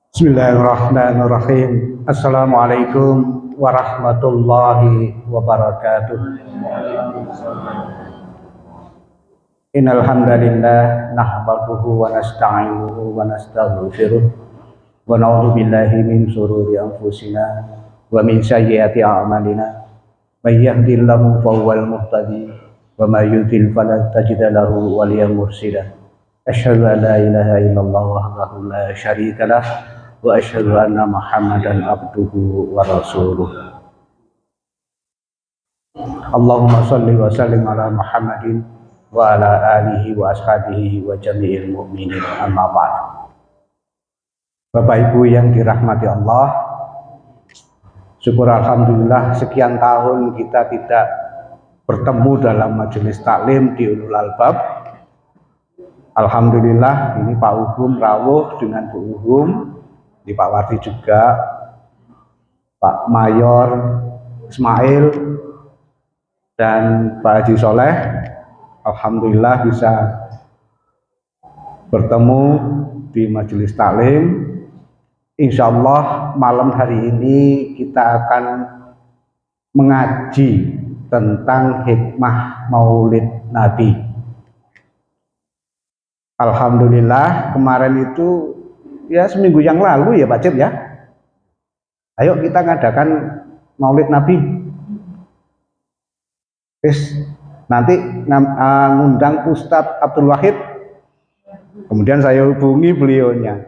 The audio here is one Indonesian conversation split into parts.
Bismillahirrahmanirrahim. Assalamualaikum warahmatullahi wabarakatuh. Innal hamdalillah nahmaduhu wa nasta'inuhu wa nastaghfiruh wa na'udzu billahi min shururi anfusina wa min sayyiati a'malina. May yahdihillahu fahuwal muhtadi wa may yudlil falan tajida lahu waliyyan mursyida. Asyhadu an la ilaha illallah wahdahu la syarika lah wa asyhadu anna Muhammadan abduhu wa rasuluh. Allahumma shalli wa sallim ala Muhammadin wa ala alihi wa ashabihi wa jami'il mu'minin, amma ba'd. Bapak Ibu yang dirahmati Allah, syukur alhamdulillah sekian tahun kita tidak bertemu dalam majelis taklim di Ulul Albab. Alhamdulillah ini Pak Ugum rawuh dengan Bu Ugum, di Pak Wardi juga, Pak Mayor Ismail dan Pak Haji Soleh. Alhamdulillah bisa bertemu di majelis taklim. Insya Allah malam hari ini kita akan mengaji tentang hikmah Maulid Nabi. Alhamdulillah kemarin itu ya seminggu yang lalu ya Pak Cip ya. Ayo kita ngadakan Maulid Nabi. Nanti ngundang Ustadz Abdul Wahid. Kemudian saya hubungi beliaunya.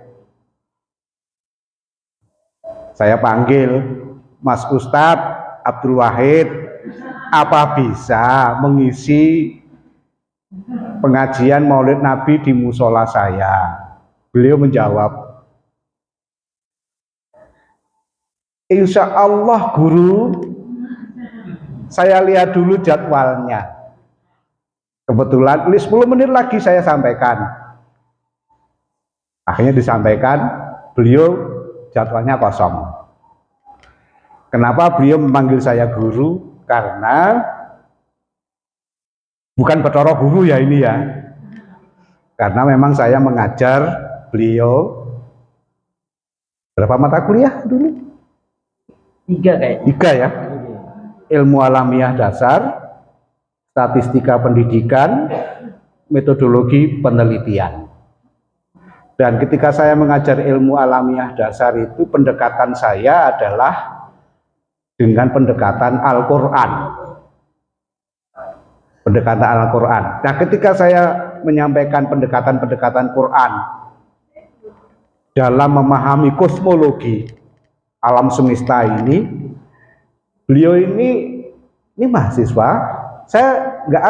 Saya panggil, Mas Ustadz Abdul Wahid, apa bisa mengisi pengajian Maulid Nabi di musola saya? Beliau menjawab, insya Allah guru, saya lihat dulu jadwalnya. Kebetulan 10 menit lagi saya sampaikan. Akhirnya disampaikan, beliau jadwalnya kosong. Kenapa beliau memanggil saya guru? Karena bukan Bathara guru ya ini ya. Karena memang saya mengajar beliau berapa mata kuliah dulu? 3 kayaknya. 3 ya. Ilmu alamiah dasar, statistika pendidikan, metodologi penelitian. Dan ketika saya mengajar ilmu alamiah dasar itu, pendekatan saya adalah dengan pendekatan Al-Quran. Pendekatan Al-Quran. Nah, ketika saya menyampaikan pendekatan-pendekatan Quran dalam memahami kosmologi alam semesta ini, beliau ini mahasiswa, saya nggak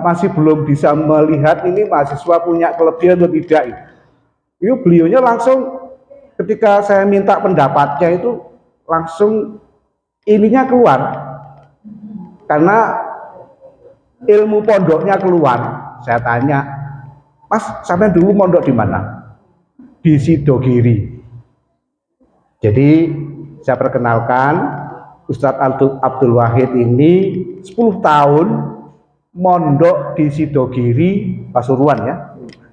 masih belum bisa melihat ini mahasiswa punya kelebihan atau tidak. Itu beliaunya langsung ketika saya minta pendapatnya itu langsung ininya keluar, karena ilmu pondoknya keluar. Saya tanya, Mas, sampai dulu mondok di mana? Di Sidogiri. Jadi saya perkenalkan, Ustadz Abdul Wahid ini 10 tahun mondok di Sidogiri Pasuruan ya.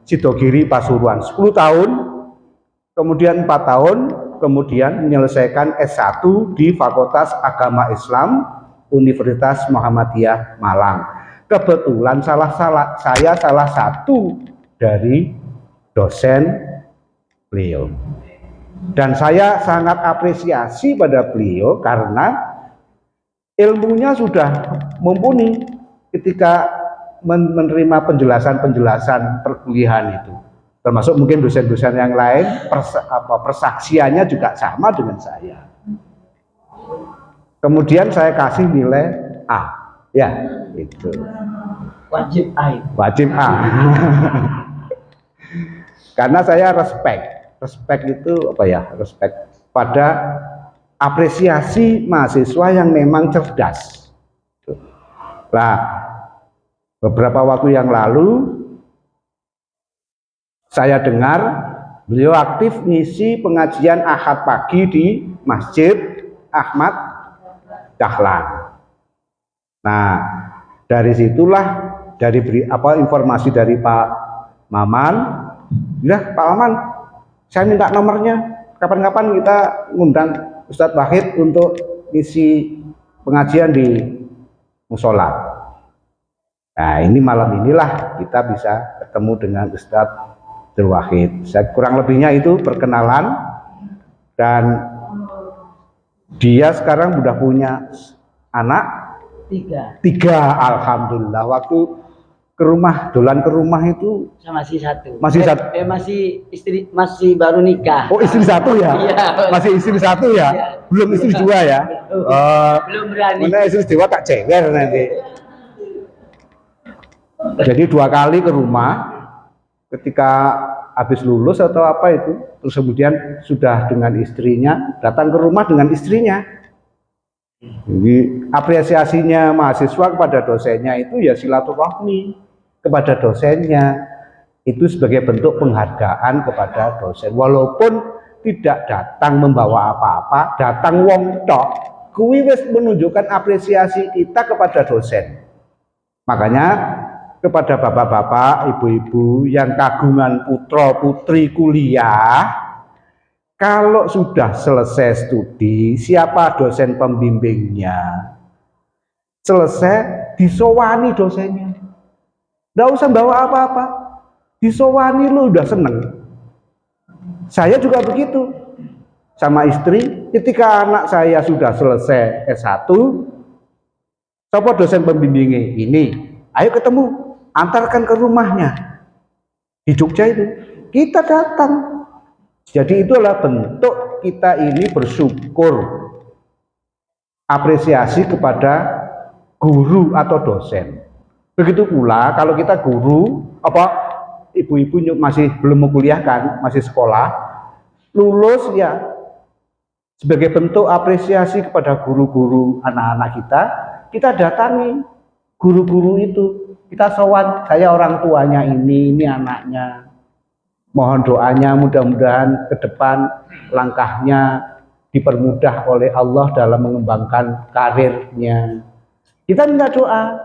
Sidogiri Pasuruan 10 tahun, kemudian 4 tahun, kemudian menyelesaikan S1 di Fakultas Agama Islam Universitas Muhammadiyah Malang. Kebetulan saya salah satu dari dosen beliau. Dan saya sangat apresiasi pada beliau karena ilmunya sudah mumpuni ketika menerima penjelasan-penjelasan perkuliahan itu. Termasuk mungkin dosen-dosen yang lain persaksiannya juga sama dengan saya. Kemudian saya kasih nilai A. Ya, itu. Wajib A. Wajib A. Karena saya respect itu apa ya? Respect pada apresiasi mahasiswa yang memang cerdas. Nah, beberapa waktu yang lalu saya dengar beliau aktif ngisi pengajian Ahad pagi di Masjid Ahmad Dahlan. Nah, dari situlah informasi dari Pak Maman, ya Pak Maman, saya minta nomornya. Kapan-kapan kita ngundang Ustadz Wahid untuk isi pengajian di musola. Nah, ini malam inilah kita bisa ketemu dengan Ustadz Wahid. Saya kurang lebihnya itu perkenalan, dan dia sekarang sudah punya anak tiga, alhamdulillah. Waktu ke rumah, dolan ke rumah itu masih satu. Masih baru nikah. Oh, istri satu ya? Iya. Masih istri satu ya? Iya. Belum istri dua ya? Belum berani. Mana istri dua tak cewer nanti. Jadi 2 kali ke rumah ketika habis lulus atau apa itu, terus kemudian sudah dengan istrinya, datang ke rumah dengan istrinya. Jadi apresiasinya mahasiswa kepada dosennya itu ya silaturahmi kepada dosennya, itu sebagai bentuk penghargaan kepada dosen, walaupun tidak datang membawa apa-apa, datang wong tok, kuwi wis menunjukkan apresiasi kita kepada dosen. Makanya kepada bapak-bapak, ibu-ibu yang kagungan putra putri kuliah, kalau sudah selesai studi, siapa dosen pembimbingnya, selesai disowani dosennya, nggak usah bawa apa-apa, disowani, lu udah seneng. Saya juga begitu sama istri. Ketika anak saya sudah selesai S1, siapa dosen pembimbingnya ini, ayo ketemu, antarkan ke rumahnya di Jogja itu, kita datang. Jadi itulah bentuk kita ini bersyukur, apresiasi kepada guru atau dosen. Begitu pula kalau kita guru, ibu-ibu masih belum menguliahkan, masih sekolah, lulus ya, sebagai bentuk apresiasi kepada guru-guru anak-anak kita datangi guru-guru itu, kita sowan, saya orang tuanya ini anaknya. Mohon doanya, mudah-mudahan ke depan langkahnya dipermudah oleh Allah dalam mengembangkan karirnya. Kita minta doa.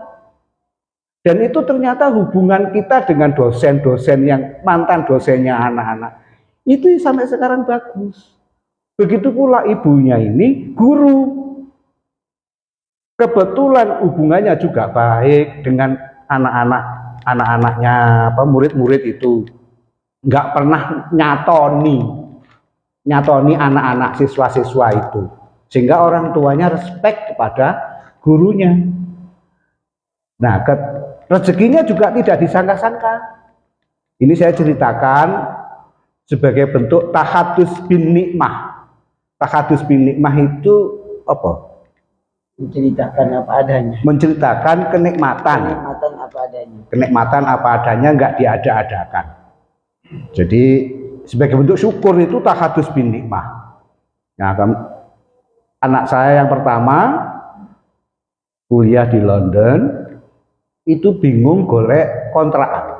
Dan itu ternyata hubungan kita dengan dosen-dosen yang mantan dosennya anak-anak, itu sampai sekarang bagus. Begitu pula ibunya ini guru. Kebetulan hubungannya juga baik dengan anak-anaknya, murid-murid itu. Nggak pernah nyatoni anak-anak siswa-siswa itu, sehingga orang tuanya respect kepada gurunya. Nah, rezekinya juga tidak disangka-sangka. Ini saya ceritakan sebagai bentuk tahadus bin nikmah. Tahadus bin nikmah itu apa? Menceritakan apa adanya. Menceritakan kenikmatan. Kenikmatan apa adanya. Kenikmatan apa adanya, nggak diada-adakan. Jadi sebagai bentuk syukur itu tahadus bin nikmah. Nah, anak saya yang pertama kuliah di London itu bingung golek kontrakan.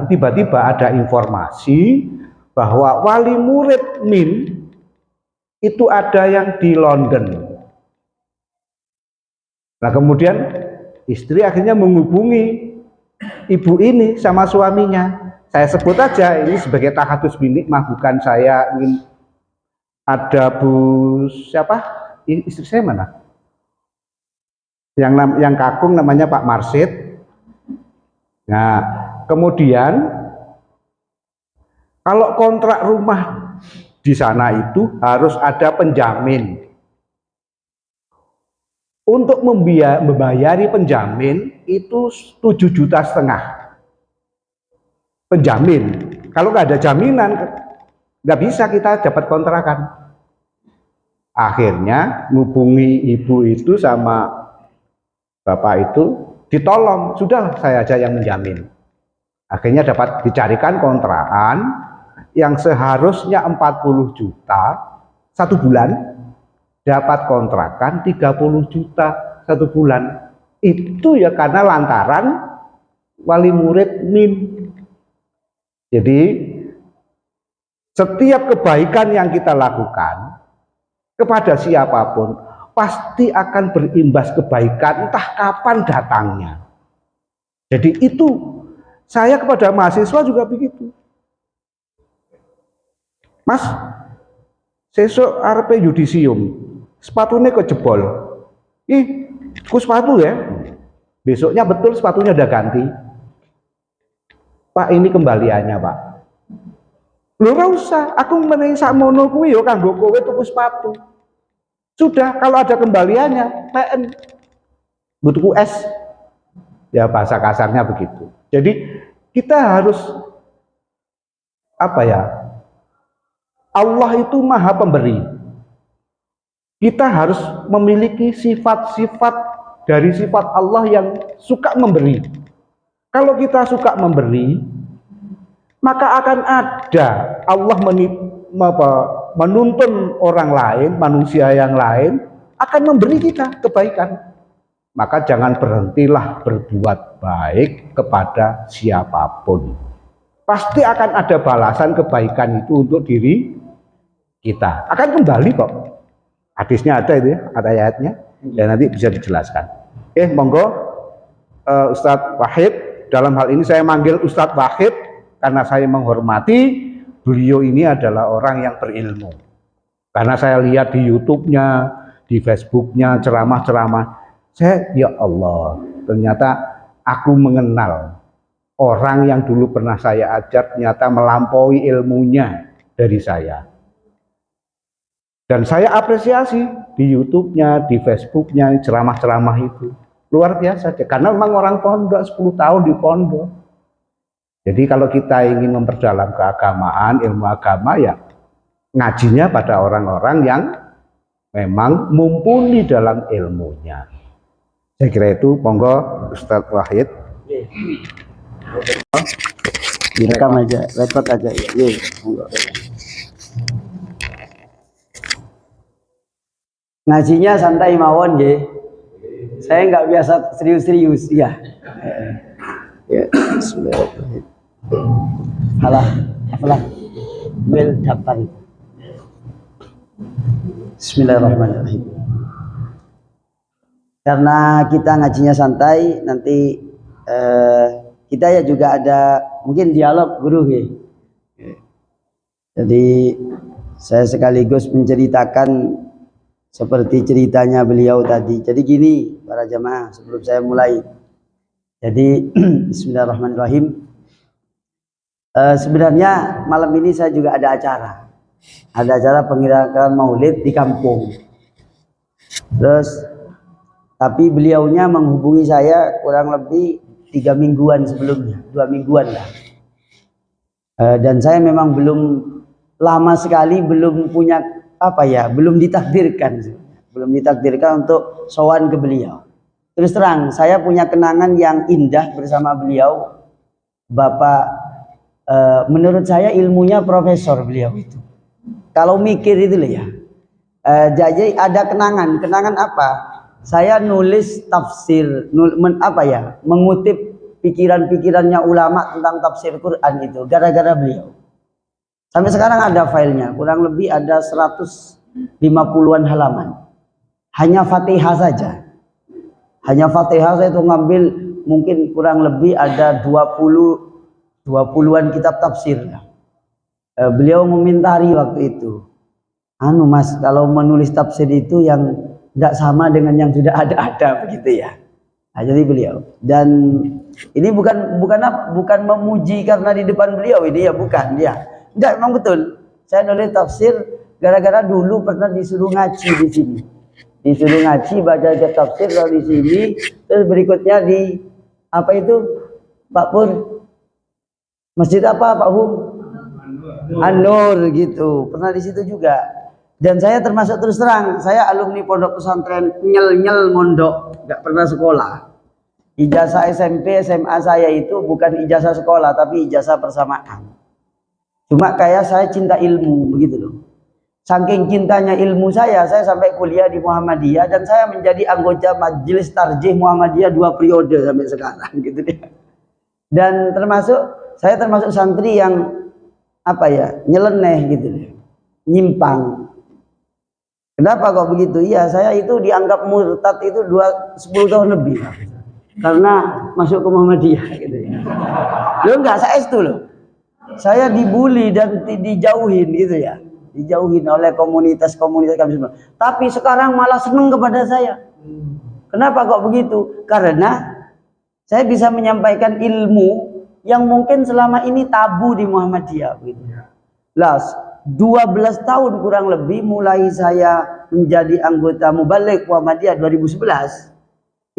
Tiba-tiba ada informasi bahwa wali murid MIN itu ada yang di London. Nah, kemudian istri akhirnya menghubungi ibu ini sama suaminya. Saya sebut aja ini sebagai tahadus bin nikmah, bukan saya ingin ada siapa? Istri saya mana? Yang kakung namanya Pak Marsid. Nah, kemudian kalau kontrak rumah di sana itu harus ada penjamin. Untuk membayari penjamin itu 7,5 juta. Penjamin. Kalau nggak ada jaminan, nggak bisa kita dapat kontrakan. Akhirnya menghubungi ibu itu sama bapak itu, ditolong, sudah saya aja yang menjamin. Akhirnya dapat dicarikan kontrakan yang seharusnya 40 juta, 1 bulan dapat kontrakan 30 juta 1 bulan. Itu ya karena lantaran wali murid MIM. Jadi setiap kebaikan yang kita lakukan kepada siapapun pasti akan berimbas kebaikan, entah kapan datangnya. Jadi itu saya kepada mahasiswa juga begitu. Mas, sesuk arepe yudisium, sepatunya kok jebol. Ih, ku sepatu ya. Besoknya betul sepatunya udah ganti. Pak, ini kembaliannya, Pak. Lho ora usah, aku menehi sakmono kuwi ya kanggo kowe tuku sepatu. Sudah, kalau ada kembaliannya, PN. Tuku es. Ya bahasa kasarnya begitu. Jadi kita harus apa ya? Allah itu maha pemberi. Kita harus memiliki sifat-sifat dari sifat Allah yang suka memberi. Kalau kita suka memberi, maka akan ada Allah menuntun orang lain, manusia yang lain akan memberi kita kebaikan. Maka jangan berhentilah berbuat baik kepada siapapun. Pasti akan ada balasan kebaikan itu untuk diri kita. Akan kembali kok. Hadisnya ada itu ya, ada ayatnya. Dan nanti bisa dijelaskan. Monggo Ustadz Wahid. Dalam hal ini saya manggil Ustadz Wahid karena saya menghormati beliau ini adalah orang yang berilmu. Karena saya lihat di YouTube-nya, di Facebook-nya, ceramah-ceramah. Saya, ya Allah, ternyata aku mengenal orang yang dulu pernah saya ajar, ternyata melampaui ilmunya dari saya. Dan saya apresiasi di YouTube-nya, di Facebook-nya, ceramah-ceramah itu. Luar biasa, karena memang orang pondok, 10 tahun di pondok. Jadi kalau kita ingin memperdalam keagamaan, ilmu agama, ya ngajinya pada orang-orang yang memang mumpuni dalam ilmunya. Saya kira itu, monggo Ustadz Wahid. Direkam aja, record aja. Ngajinya santai mawon nggih. Saya nggak biasa serius-serius, ya. Ya, bismillahirrahmanirrahim. Apalah. Bel dapat. Bismillahirrahmanirrahim. Karena kita ngajinya santai, nanti kita ya juga ada mungkin dialog guru ya. Jadi saya sekaligus menceritakan seperti ceritanya beliau tadi. Jadi gini para jamaah sebelum saya mulai. Jadi bismillahirrahmanirrahim. Sebenarnya malam ini saya juga ada acara. Ada acara pengirakan maulid di kampung. Terus tapi beliaunya menghubungi saya kurang lebih 3 mingguan sebelumnya, 2 mingguan lah. Dan saya memang belum lama sekali belum punya belum ditakdirkan untuk sowan ke beliau. Terus terang, saya punya kenangan yang indah bersama beliau. Bapak, menurut saya ilmunya profesor beliau itu. Kalau mikir itu loh ya. Jadi ada kenangan apa? Saya nulis tafsir, mengutip pikiran-pikirannya ulama tentang tafsir Quran itu gara-gara beliau. Sampai sekarang ada filenya, kurang lebih ada 150-an halaman. Hanya Fatihah saja. Hanya Fatihah saya itu ngambil mungkin kurang lebih ada 20-an kitab tafsir. Beliau memintai waktu itu. Mas, kalau menulis tafsir itu yang tidak sama dengan yang sudah ada begitu ya. Nah, jadi beliau dan ini bukan memuji karena di depan beliau ini ya, bukan dia. Tidak, memang betul. Saya nulis tafsir gara-gara dulu pernah disuruh ngaji di sini. Disuruh ngaji baca tafsir kalau di sini, terus berikutnya di Pak Pur? Masjid apa Pak Hum? An-Nur gitu. Pernah di situ juga. Dan saya termasuk terus terang, saya alumni pondok pesantren nyel mondok, nggak pernah sekolah. Ijazah SMP, SMA saya itu bukan ijazah sekolah, tapi ijazah persamaan. Cuma kayak saya cinta ilmu, begitu loh. saking cintanya ilmu saya sampai kuliah di Muhammadiyah dan saya menjadi anggota majelis tarjih Muhammadiyah 2 periode sampai sekarang gitu deh. Dan saya termasuk santri yang apa ya, nyeleneh gitu deh, nyimpang. Kenapa kok begitu? Iya, saya itu dianggap murtad itu 10 tahun lebih karena masuk ke Muhammadiyah gitu ya. Loh enggak, saya itu loh. Saya dibully dan dijauhin gitu ya. Dijauhin oleh komunitas-komunitas kami semua. Tapi sekarang malah senang kepada saya. Kenapa kok begitu? Karena saya bisa menyampaikan ilmu yang mungkin selama ini tabu di Muhammadiyah gitu. Las 12 tahun kurang lebih mulai saya menjadi anggota Mubaligh Muhammadiyah 2011.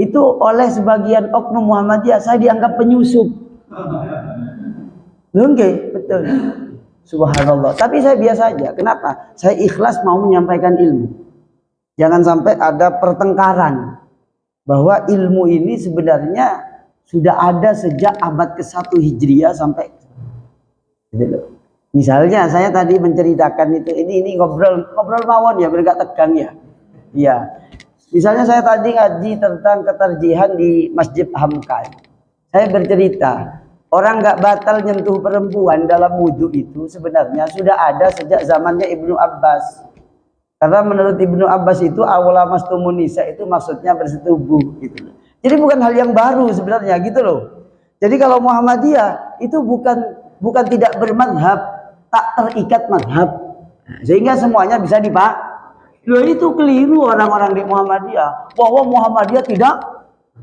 Itu oleh sebagian oknum Muhammadiyah saya dianggap penyusup. Oke, betul. Subhanallah. Tapi saya biasa aja. Kenapa? Saya ikhlas mau menyampaikan ilmu. Jangan sampai ada pertengkaran bahwa ilmu ini sebenarnya sudah ada sejak abad ke-1 Hijriah sampai gitu. Misalnya saya tadi menceritakan itu, ini ngobrol mawon ya, biar gak tegang ya. Iya. Misalnya saya tadi ngaji tentang ketarjihan di Masjid Hamkai. Saya bercerita, orang gak batal nyentuh perempuan dalam wudhu itu sebenarnya sudah ada sejak zamannya Ibnu Abbas. Karena menurut Ibnu Abbas itu awala mastumun nisa itu maksudnya bersetubuh gitu. Jadi bukan hal yang baru sebenarnya gitu loh. Jadi kalau Muhammadiyah itu bukan tidak bermadhab, tak terikat madhab, sehingga semuanya bisa dipakai. Loh itu keliru orang-orang di Muhammadiyah bahwa Muhammadiyah tidak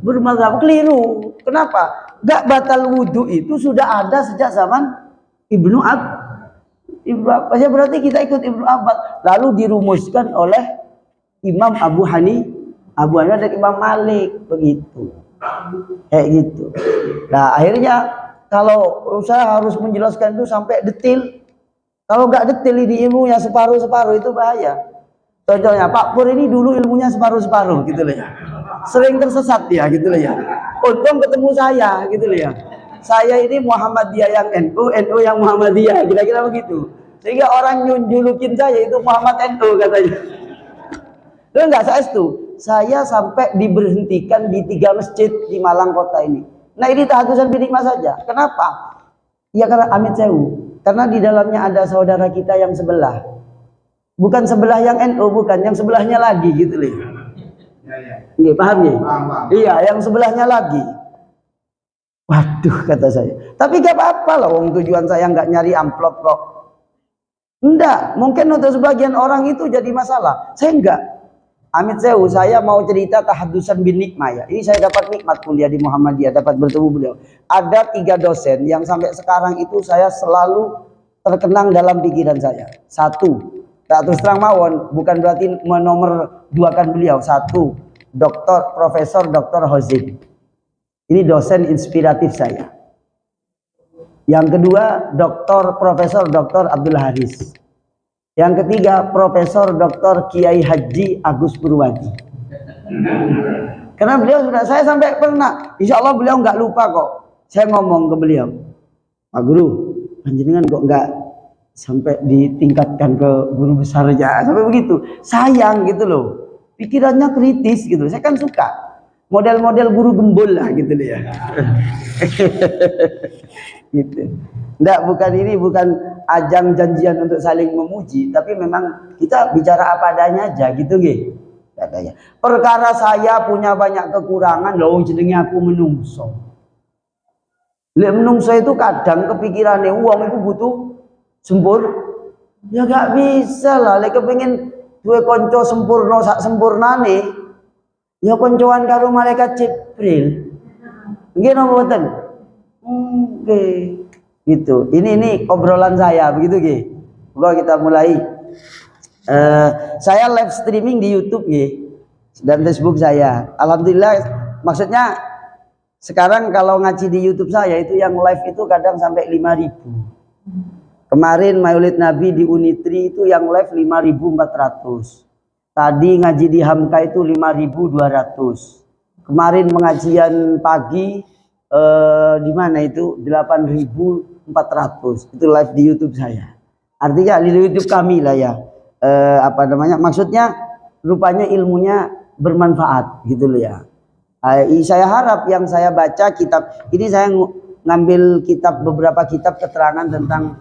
bermadhab, keliru. Kenapa? Gak batal wudhu itu sudah ada sejak zaman Ibnu Abbas. Ya berarti kita ikut Ibnu Abbas. Lalu dirumuskan oleh Imam Abu Hanifah dan Imam Malik begitu. Kayak gitu. Nah akhirnya kalau saya harus menjelaskan itu sampai detail. Kalau nggak detail ini ilmunya separuh-separuh itu bahaya. Contohnya Pak Pur ini dulu ilmunya separuh-separuh gitu loh ya. Sering tersesat ya gitu loh ya. Untung ketemu saya gitu loh ya. Saya ini Muhammadiyah yang NU, NU yang Muhammadiyah, kira-kira begitu. Sehingga orang nyunjulukin saya itu Muhammad NU katanya. Loh enggak, saya sampai diberhentikan di 3 masjid di Malang kota ini. Nah ini tahadusan binikmah saja. Kenapa? Ya karena Amit Sewu. Karena di dalamnya ada saudara kita yang sebelah. Bukan sebelah yang NU, bukan. Yang sebelahnya lagi gitu loh. Nggih, paham ya? Iya, yang sebelahnya lagi. Waduh, kata saya. Tapi gak apa-apa lah, wong tujuan saya nggak nyari amplop kok. Enggak, mungkin untuk sebagian orang itu jadi masalah. Saya enggak. Amit Sewu, saya mau cerita tahadusan bin nikmah ya. Ini saya dapat nikmat kuliah di Muhammadiyah, dapat bertemu beliau. Ada 3 dosen yang sampai sekarang itu saya selalu terkenang dalam pikiran saya. 1, tak terus terang mawon, bukan berarti menomor 2kan beliau. 1, Profesor Dr. Hozim. Ini dosen inspiratif saya. Yang kedua, Profesor Dr. Abdul Haris. Yang ketiga, Profesor Dr. Kiai Haji Agus Purwadi. Karena beliau sudah, saya sampai pernah, insya Allah beliau nggak lupa kok. Saya ngomong ke beliau, Pak Guru, panjenengan kok nggak sampai ditingkatkan ke guru besarnya, sampai begitu. Sayang gitu loh, pikirannya kritis gitu. Saya kan suka model-model guru gembul lah gitu loh ya. Gitu. Enggak, bukan ajang janjian untuk saling memuji, tapi memang kita bicara apa adanya aja gitu nggih. Katanya. Perkara saya punya banyak kekurangan, loh jenenge aku menungso. Lek menungso itu kadang kepikirannya uang itu butuh sempurna. Ya gak bisa lah, lek kepengin duwe kanca sempurna sak sempurnane, ya koncoan karo malaikat Jibril. Nggih napa mboten? Nggih. Gitu. Ini obrolan saya begitu nggih. Monggo kita mulai. Saya live streaming di YouTube nggih dan Facebook saya. Alhamdulillah, maksudnya sekarang kalau ngaji di YouTube saya itu yang live itu kadang sampai 5.000. Kemarin Maulid Nabi di Unitri itu yang live 5.400. Tadi ngaji di Hamka itu 5.200. Kemarin pengajian pagi di mana itu 8.400. Itu live di YouTube saya. Artinya di YouTube kami lah ya. apa namanya? Maksudnya rupanya ilmunya bermanfaat gitu loh ya. Saya harap yang saya baca kitab ini, saya ngambil beberapa kitab keterangan tentang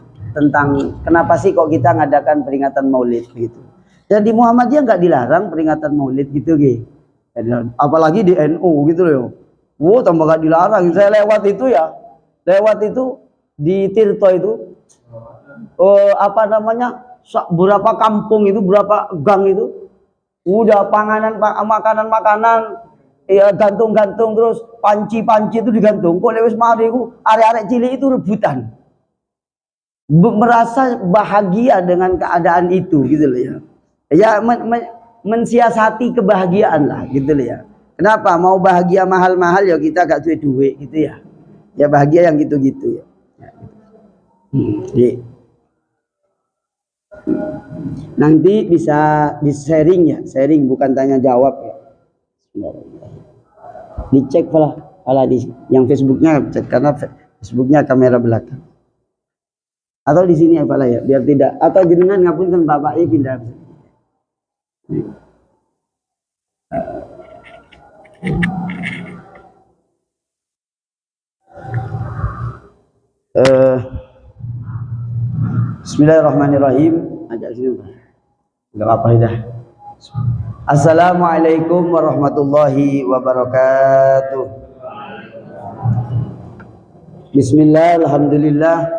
kenapa sih kok kita ngadakan peringatan Maulid gitu. Dan di Muhammadiyah nggak dilarang peringatan Maulid gitu, apalagi di NU gitu loh. Wow, tambah nggak dilarang. Saya lewat itu di Tirto itu, apa namanya, berapa kampung itu, berapa gang itu, udah makanan, ya gantung-gantung, terus panci-panci itu digantung. Kok lewis mari ku arek-arek cilik itu rebutan. Merasa bahagia dengan keadaan itu gitu loh ya. Ya mensiasati kebahagiaan lah gitu loh ya. Kenapa mau bahagia mahal-mahal ya kita gak duit gitu ya. Ya bahagia yang gitu-gitu ya. Nanti bisa di sharing ya, sharing bukan tanya jawab ya. Dicek pala di yang Facebooknya, karena Facebooknya kamera belakang. Atau di sini apalah ya, biar tidak, atau jenengan ngapunten bapaknya pindah. Bismillahirrahmanirrahim. Ajak sini Pak. Enggak apa-apa dah. Assalamualaikum warahmatullahi wabarakatuh. Bismillah, alhamdulillah,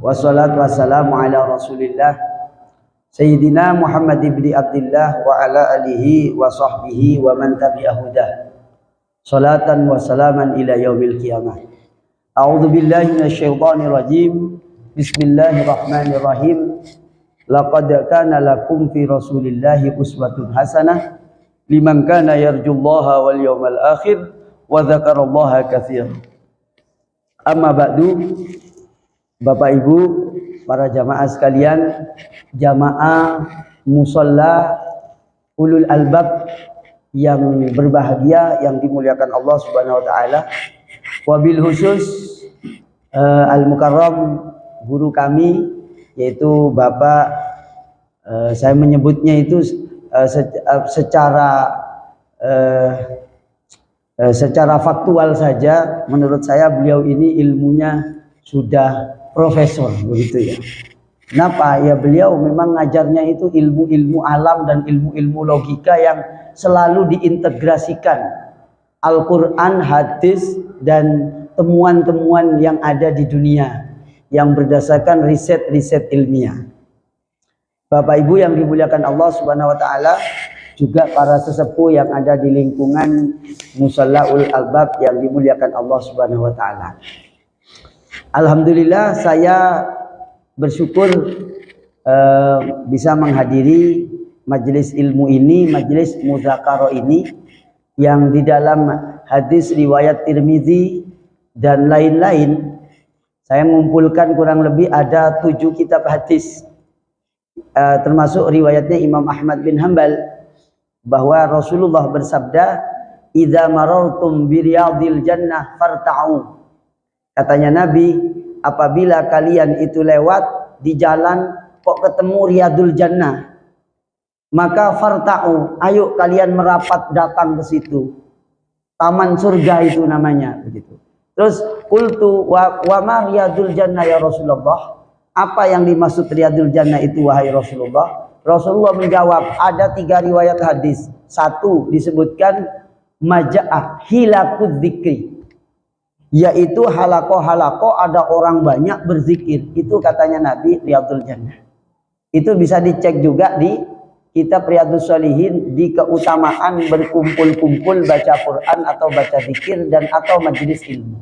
wassalatu wassalamu ala rasulillah Sayyidina Muhammad ibn Abdillah wa ala alihi wa sahbihi wa man tabi'ahudah. Salatan wa salaman ila yaumil qiyamah. A'udzu billahi minasyaitonir rajim. Bismillahirrahmanirrahim. Laqad kana lakum fi Rasulillahi uswatun hasanah liman kana yarjullaha wal yawmal akhir wa dzakarallaha katsiran. Amma ba'du. Bapak Ibu, para jamaah sekalian, jamaah musalla ulul albab yang berbahagia, yang dimuliakan Allah Subhanahu wa taala. Wabil khusus al-mukarram guru kami, yaitu Bapak, saya menyebutnya itu secara faktual saja, menurut saya beliau ini ilmunya sudah profesor begitu ya. Kenapa? Ya beliau memang ngajarnya itu ilmu-ilmu alam dan ilmu-ilmu logika yang selalu diintegrasikan Al-Quran, hadis, dan temuan-temuan yang ada di dunia yang berdasarkan riset-riset ilmiah. Bapak Ibu yang dimuliakan Allah Subhanahu wa taala, juga para sesepuh yang ada di lingkungan Musallaul Albab yang dimuliakan Allah Subhanahu wa taala. Alhamdulillah, saya bersyukur bisa menghadiri majelis ilmu ini, majelis muzakarah ini, yang di dalam hadis riwayat Tirmizi dan lain-lain. Saya mengumpulkan kurang lebih ada 7 kitab hadis, termasuk riwayatnya Imam Ahmad bin Hanbal, bahwa Rasulullah bersabda, "Idza marartum bi riyadil jannah farta'u." Katanya Nabi, apabila kalian itu lewat di jalan kok ketemu Riyadul Jannah, maka farta'u, ayo kalian merapat datang ke situ. Taman surga itu namanya begitu. Terus qultu wa ma Riyadul Jannah ya Rasulullah? Apa yang dimaksud Riyadul Jannah itu wahai Rasulullah? Rasulullah menjawab, ada 3 riwayat hadis. 1 disebutkan maja'ah hilakud dzikri, yaitu halaqah-halaqah, ada orang banyak berzikir. Itu katanya Nabi Riyadul Jannah. Itu bisa dicek juga di kitab Riyadhus Shalihin, di keutamaan berkumpul-kumpul baca Quran atau baca zikir dan atau majelis ilmu.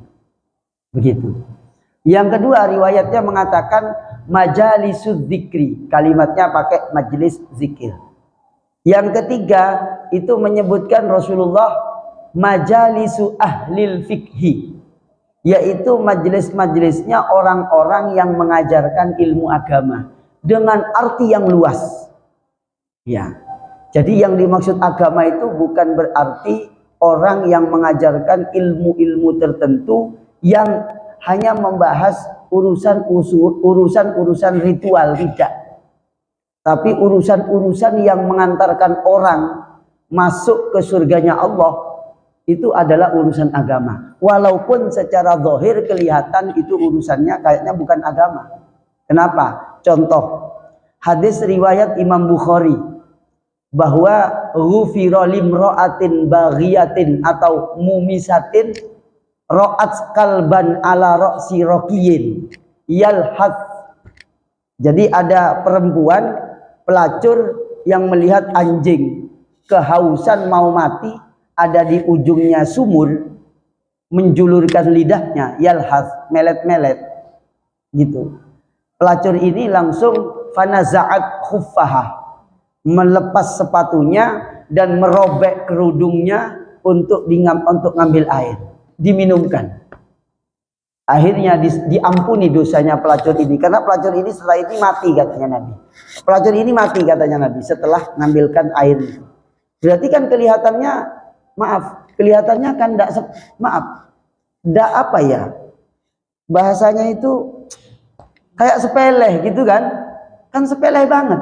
Begitu. Yang kedua, riwayatnya mengatakan majalisuz zikri, kalimatnya pakai majelis zikir. Yang ketiga, itu menyebutkan Rasulullah majalisu ahlil fikhi, yaitu majelis-majelisnya orang-orang yang mengajarkan ilmu agama dengan arti yang luas. Ya. Jadi yang dimaksud agama itu bukan berarti orang yang mengajarkan ilmu-ilmu tertentu yang hanya membahas urusan ritual, tidak. Tapi urusan-urusan yang mengantarkan orang masuk ke surganya Allah itu adalah urusan agama. Walaupun secara zahir kelihatan itu urusannya kayaknya bukan agama. Kenapa? Contoh, hadis riwayat Imam Bukhari bahwa ghufira limra'atin baghiyatin atau mumisatin ra'at kalban ala ra'si raqiyin yalhad. Jadi ada perempuan pelacur yang melihat anjing kehausan mau mati ada di ujungnya sumur, menjulurkan lidahnya, yalhad, melet-melet gitu. Pelacur ini langsung fanaza'at khuffaha, melepas sepatunya dan merobek kerudungnya untuk ngambil air, diminumkan. Akhirnya diampuni dosanya pelacur ini, karena pelacur ini setelah ini mati katanya Nabi. Pelacur ini mati katanya Nabi setelah mengambilkan air itu. Berarti kan kelihatannya, kelihatannya kan enggak apa ya, bahasanya itu kayak sepele gitu kan sepele banget.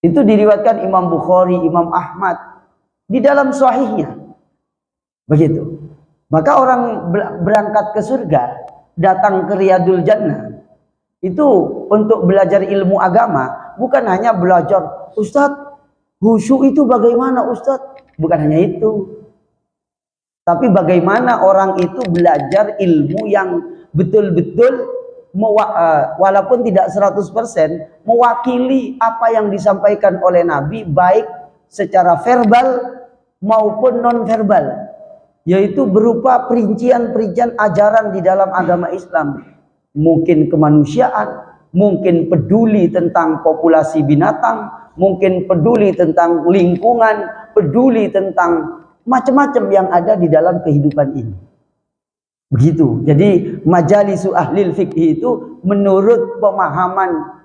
Itu diriwayatkan Imam Bukhari, Imam Ahmad di dalam sahihnya. Begitu. Maka orang berangkat ke surga, datang ke Riyadul Jannah, itu untuk belajar ilmu agama, bukan hanya belajar, Ustadz, khusyuk itu bagaimana Ustadz? Bukan hanya itu. Tapi bagaimana orang itu belajar ilmu yang betul-betul walaupun tidak 100% mewakili apa yang disampaikan oleh Nabi, baik secara verbal maupun non verbal, yaitu berupa perincian-perincian ajaran di dalam agama Islam, mungkin kemanusiaan, mungkin peduli tentang populasi binatang, mungkin peduli tentang lingkungan, peduli tentang macam-macam yang ada di dalam kehidupan ini. Begitu. Jadi majalisu ahlil fikih itu menurut pemahaman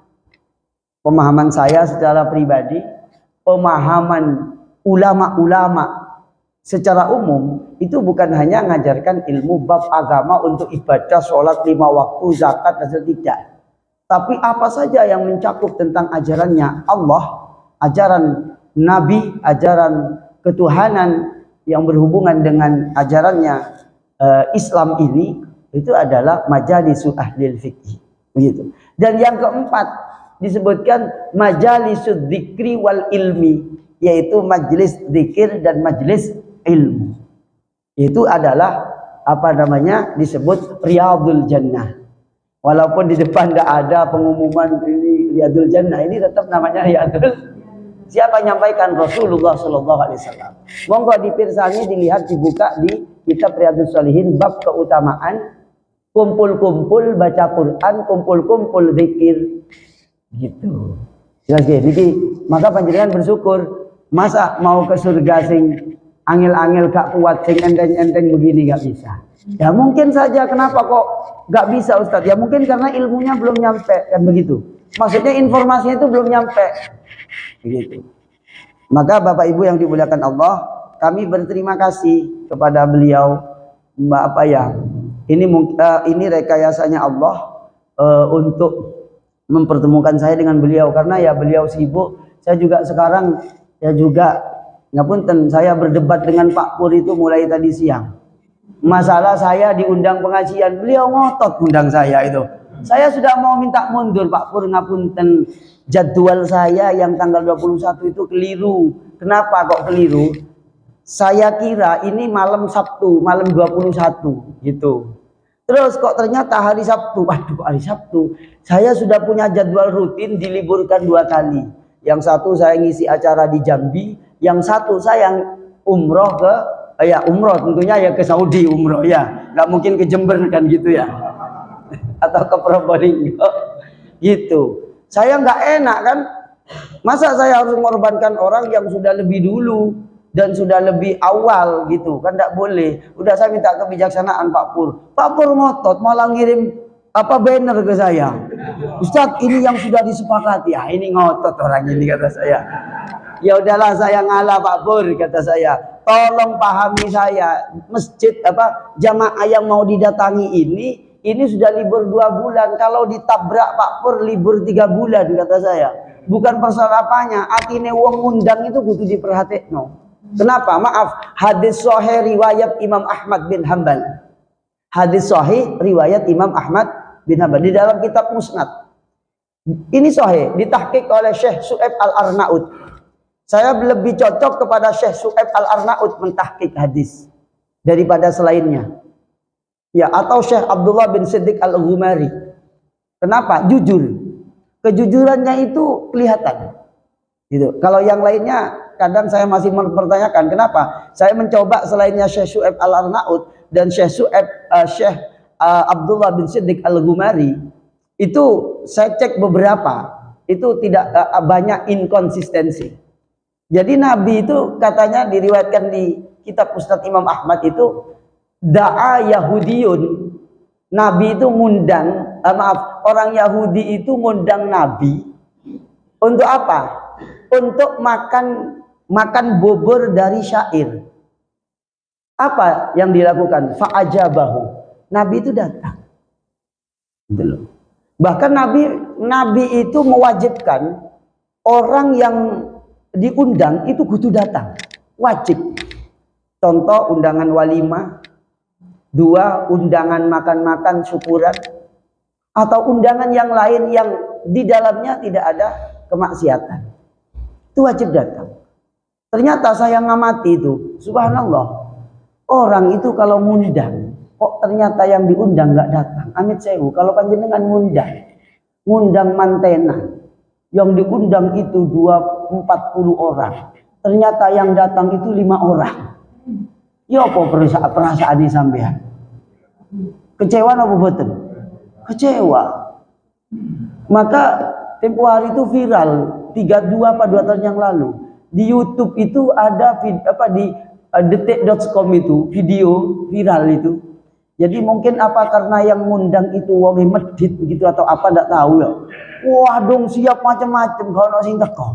saya secara pribadi, pemahaman ulama-ulama secara umum, itu bukan hanya mengajarkan ilmu bab agama untuk ibadah, sholat 5 waktu, zakat, dan tidak. Tapi apa saja yang mencakup tentang ajarannya Allah, ajaran Nabi, ajaran ketuhanan yang berhubungan dengan ajarannya Islam ini, itu adalah majalisu ahlil fikih. Begitu. Dan yang keempat disebutkan majalisud dzikri wal ilmi, yaitu majelis zikir dan majelis ilmu. Itu adalah disebut Riyadul Jannah. Walaupun di depan tidak ada pengumuman ini Riyadul Jannah, ini tetap namanya Riyadul. Siapa yang nyampaikan? Rasulullah Shallallahu Alaihi Wasallam. Monggo dipirsani, dilihat, dibuka di kitab Riyadhus Shalihin bab keutamaan kumpul-kumpul baca Quran, kumpul-kumpul zikir, gitu. Jelas niki. Maka panjenengan bersyukur, masa mau ke surga sing angel-angel gak kuat, sing enteng-enteng begini gak bisa. Ya mungkin saja, kenapa kok gak bisa Ustadz? Ya mungkin karena ilmunya belum nyampe, kan begitu. Maksudnya informasinya itu belum nyampe. Begitu. Maka Bapak Ibu yang dimuliakan Allah, kami berterima kasih kepada beliau, ini rekayasanya Allah untuk mempertemukan saya dengan beliau, karena ya beliau sibuk. Saya juga sekarang ngapunten, saya berdebat dengan Pak Pur itu mulai tadi siang. Masalah saya diundang pengajian, beliau ngotot undang saya itu. Saya sudah mau minta mundur, Pak Pur, ngapunten, jadwal saya yang tanggal 21 itu keliru. Kenapa kok keliru? Saya kira ini malam Sabtu, malam 21 gitu. Terus kok ternyata hari Sabtu. Waduh, hari Sabtu. Saya sudah punya jadwal rutin diliburkan 2 kali. Yang satu saya ngisi acara di Jambi, yang satu saya umroh umroh tentunya ya ke Saudi umroh ya. Nggak mungkin ke Jember kan gitu ya. Atau ke Probolinggo gitu. Saya nggak enak kan, masa saya harus mengorbankan orang yang sudah lebih dulu dan sudah lebih awal gitu kan, nggak boleh. Udah saya minta kebijaksanaan Pak Pur ngotot malah ngirim banner ke saya, Ustadz ini yang sudah disepakati. Ya ini ngotot orang ini, kata saya. Ya udahlah, saya ngalah Pak Pur, kata saya. Tolong pahami saya, masjid jamaah yang mau didatangi ini ini sudah libur 2 bulan. Kalau ditabrak Pak Pur libur 3 bulan kata saya. Bukan persoalan apanya, atine wong ngundang itu kudu diperhatikno. Kenapa? Maaf, hadis sahih riwayat Imam Ahmad bin Hanbal. Hadis sahih riwayat Imam Ahmad bin Hanbal di dalam kitab Musnad. Ini sahih, ditahqiq oleh Syekh Su'aib Al-Arnaud. Saya lebih cocok kepada Syekh Su'aib Al-Arnaud mentahqiq hadis daripada selainnya. Ya, atau Syekh Abdullah bin Siddiq Al-Ghumari. Kenapa? Jujur. Kejujurannya itu kelihatan. Gitu. Kalau yang lainnya kadang saya masih mempertanyakan kenapa? Saya mencoba selainnya Syekh Su'aib Al-Arnaud dan Syekh Abdullah bin Siddiq Al-Ghumari, itu saya cek beberapa, itu tidak banyak inkonsistensi. Jadi Nabi itu katanya diriwayatkan di kitab Musnad Imam Ahmad itu da'a Yahudiyun. Nabi itu ngundang, orang Yahudi itu ngundang Nabi untuk apa? Untuk makan bobor dari syair. Apa yang dilakukan? Fa'ajabahu. Nabi itu datang. Belum. Bahkan Nabi itu mewajibkan orang yang diundang itu kudu datang. Wajib. Contoh undangan walimah. 2, undangan makan-makan syukuran, atau undangan yang lain yang di dalamnya tidak ada kemaksiatan, itu wajib datang. Ternyata saya ngamati itu, subhanallah, orang itu kalau ngundang, kok ternyata yang diundang nggak datang. Amit sewu, kalau panjenengan ngundang mantenan, yang diundang itu 40 orang, ternyata yang datang itu 5 orang. Ya apa perasaan di sampean? Kecewa apa boten? Kecewa. Maka tempo hari itu viral 2 tahun yang lalu di YouTube itu ada di detik.com itu video viral itu. Jadi mungkin apa karena yang ngundang itu wong medit begitu atau apa ndak tahu ya. Wah dong siap macam-macam kalau sing teko.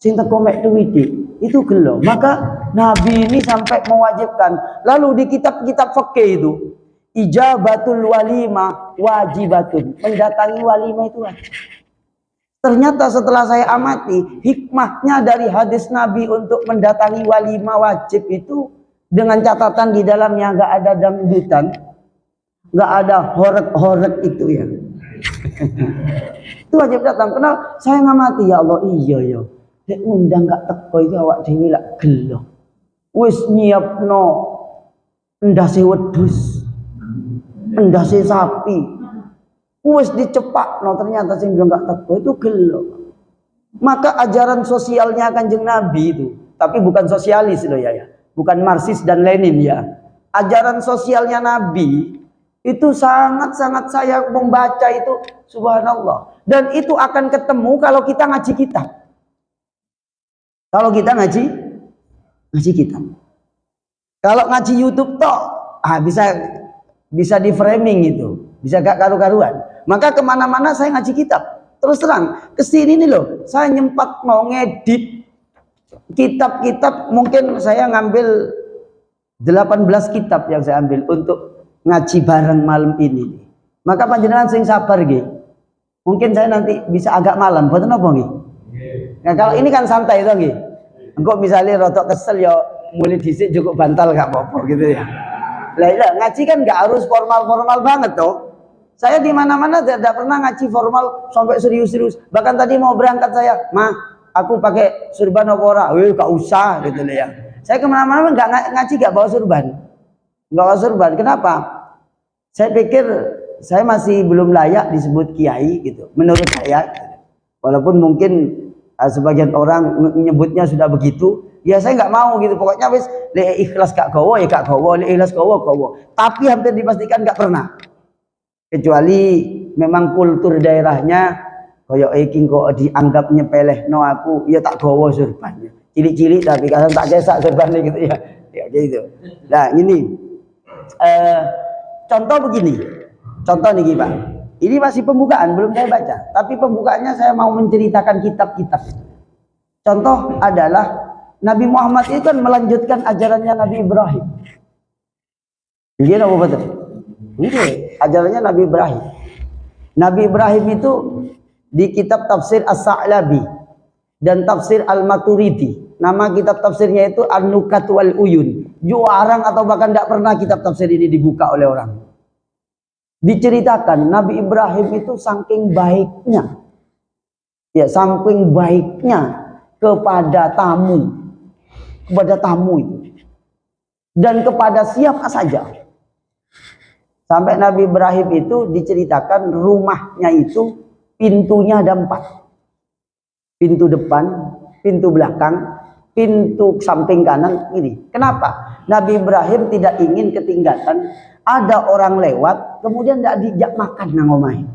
Sing teko mek duwite. Itu gelo. Maka Nabi ini sampai mewajibkan. Lalu di kitab-kitab fikih itu ijabatul walimah wajibatun. Mendatangi walimah itu wajib. Ternyata setelah saya amati hikmahnya dari hadis Nabi untuk mendatangi walimah wajib itu dengan catatan di dalamnya nggak ada dangdutan, nggak ada horek-horek itu ya. Itu wajib datang. Kenapa? Saya ngamati ya Allah iya ya. Nek undang gak teko iki awak dhewe lak gelo. Wis nyiapno endase wedhus, endase sapi. Wis dicepakno ternyata sing gak teko itu gelo. Maka ajaran sosialnya Kanjeng Nabi itu, tapi bukan sosialis loh ya. Bukan Marxis dan Lenin ya. Ajaran sosialnya Nabi itu sangat-sangat saya membaca itu subhanallah. Dan itu akan ketemu kalau kita ngaji kitab. Kalau kita ngaji kitab. Kalau ngaji YouTube toh, bisa di framing itu, bisa gak karu-karuan. Maka kemana-mana saya ngaji kitab. Terus terang, kesini nih loh, saya nyempat mau ngedit kitab-kitab. Mungkin saya ngambil 18 kitab yang saya ambil untuk ngaji bareng malam ini. Maka panjenengan sing sabar nggih. Mungkin saya nanti bisa agak malam, boten apa nggih? Nah, kalau ini kan santai toh nggih. Engko misalnya rotok kesel ya mulai dhisik cukup bantal gak apa-apa gitu ya. Lah ngaji kan gak harus formal-formal banget toh. Saya di mana-mana tidak pernah ngaji formal sampai serius-serius. Bahkan tadi mau berangkat saya, "Ma, aku pakai surban apa ora?" Gak usah gitu loh ya. Saya kemana-mana nggak ngaji gak bawa surban. Nggak bawa surban. Kenapa? Saya pikir saya masih belum layak disebut kiai gitu. Menurut saya, walaupun mungkin sebagian orang menyebutnya sudah begitu, ya saya nggak mau gitu. Pokoknya wis le ikhlas gak gowo ya gak gowo, le ikhlas gowo. Tapi hampir dipastikan gak pernah. Kecuali memang kultur daerahnya koyo iki kok dianggap nyepelehno aku, ya tak gowo surbannya. Cilik-cilik tapi kadang tak cesak surbannya gitu ya. Ya gitu. Nah, ini contoh begini. Contoh nih Pak. Ini masih pembukaan, belum saya baca. Tapi pembukaannya saya mau menceritakan kitab-kitab. Contoh adalah Nabi Muhammad itu kan melanjutkan ajarannya Nabi Ibrahim. Begini apa betul? Ini ajarannya Nabi Ibrahim. Nabi Ibrahim itu di kitab tafsir As-Sa'labi dan tafsir Al-Maturidi. Nama kitab tafsirnya itu An-Nukat wal Uyun. Jarang atau bahkan tidak pernah kitab tafsir ini dibuka oleh orang. Diceritakan Nabi Ibrahim itu saking baiknya. Ya, saking baiknya kepada tamu. Kepada tamu itu. Dan kepada siapa saja. Sampai Nabi Ibrahim itu diceritakan rumahnya itu pintunya ada 4. Pintu depan, pintu belakang, pintu samping kanan ini. Kenapa? Nabi Ibrahim tidak ingin ketinggalan ada orang lewat kemudian tidak dijak makan nang omahe.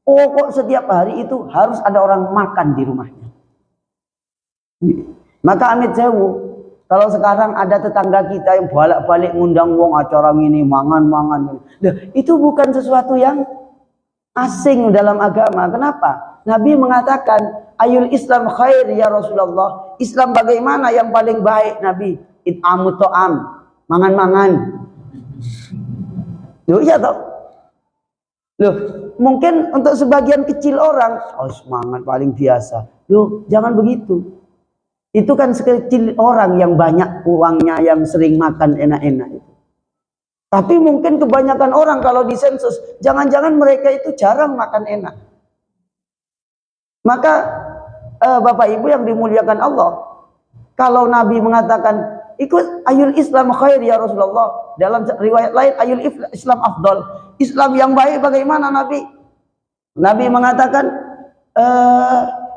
Pokok setiap hari itu harus ada orang makan di rumahnya. Maka amit sewu, kalau sekarang ada tetangga kita yang balik-balik ngundang wong acara ini mangan-mangan. Nah, itu bukan sesuatu yang asing dalam agama. Kenapa? Nabi mengatakan, ayul Islam khair ya Rasulullah. Islam bagaimana yang paling baik Nabi? It'amut to'am. Mangan-mangan. Loh iya toh? Loh, mungkin untuk sebagian kecil orang, oh semangat paling biasa. Loh, jangan begitu. Itu kan sekecil orang yang banyak uangnya, yang sering makan enak-enak itu. Tapi mungkin kebanyakan orang kalau disensus, jangan-jangan mereka itu jarang makan enak. Maka Bapak Ibu yang dimuliakan Allah, kalau Nabi mengatakan ikut ayul Islam khair ya Rasulullah, dalam riwayat lain ayul Islam afdal, Islam yang baik bagaimana Nabi? Nabi mengatakan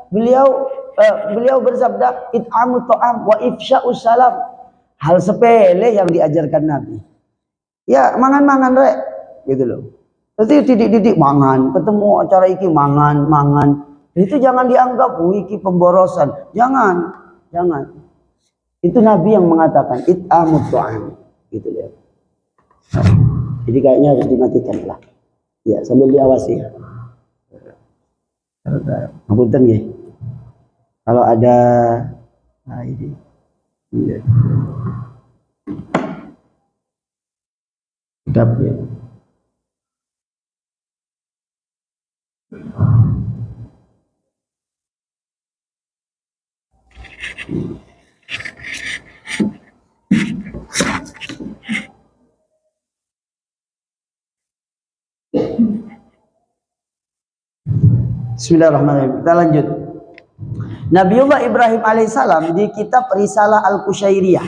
beliau bersabda it'amut ta'am wa ifsya'us salam. Hal sepele yang diajarkan Nabi. Ya mangan-mangan rek gitu loh. Jadi didik-didik mangan, ketemu acara iki mangan. Itu jangan dianggap iki pemborosan. Jangan. Itu Nabi yang mengatakan it'amut ta'am gitu ya. Jadi kayaknya harus dimatikan lah. Ya, sambil diawasi ya. Ngapunten nggih. Kalau ada ini. Iya. Sedap ya. Bismillahirrahmanirrahim. Kita lanjut. Nabiullah Ibrahim alaihissalam di kitab Risalah Al-Qusyairiyah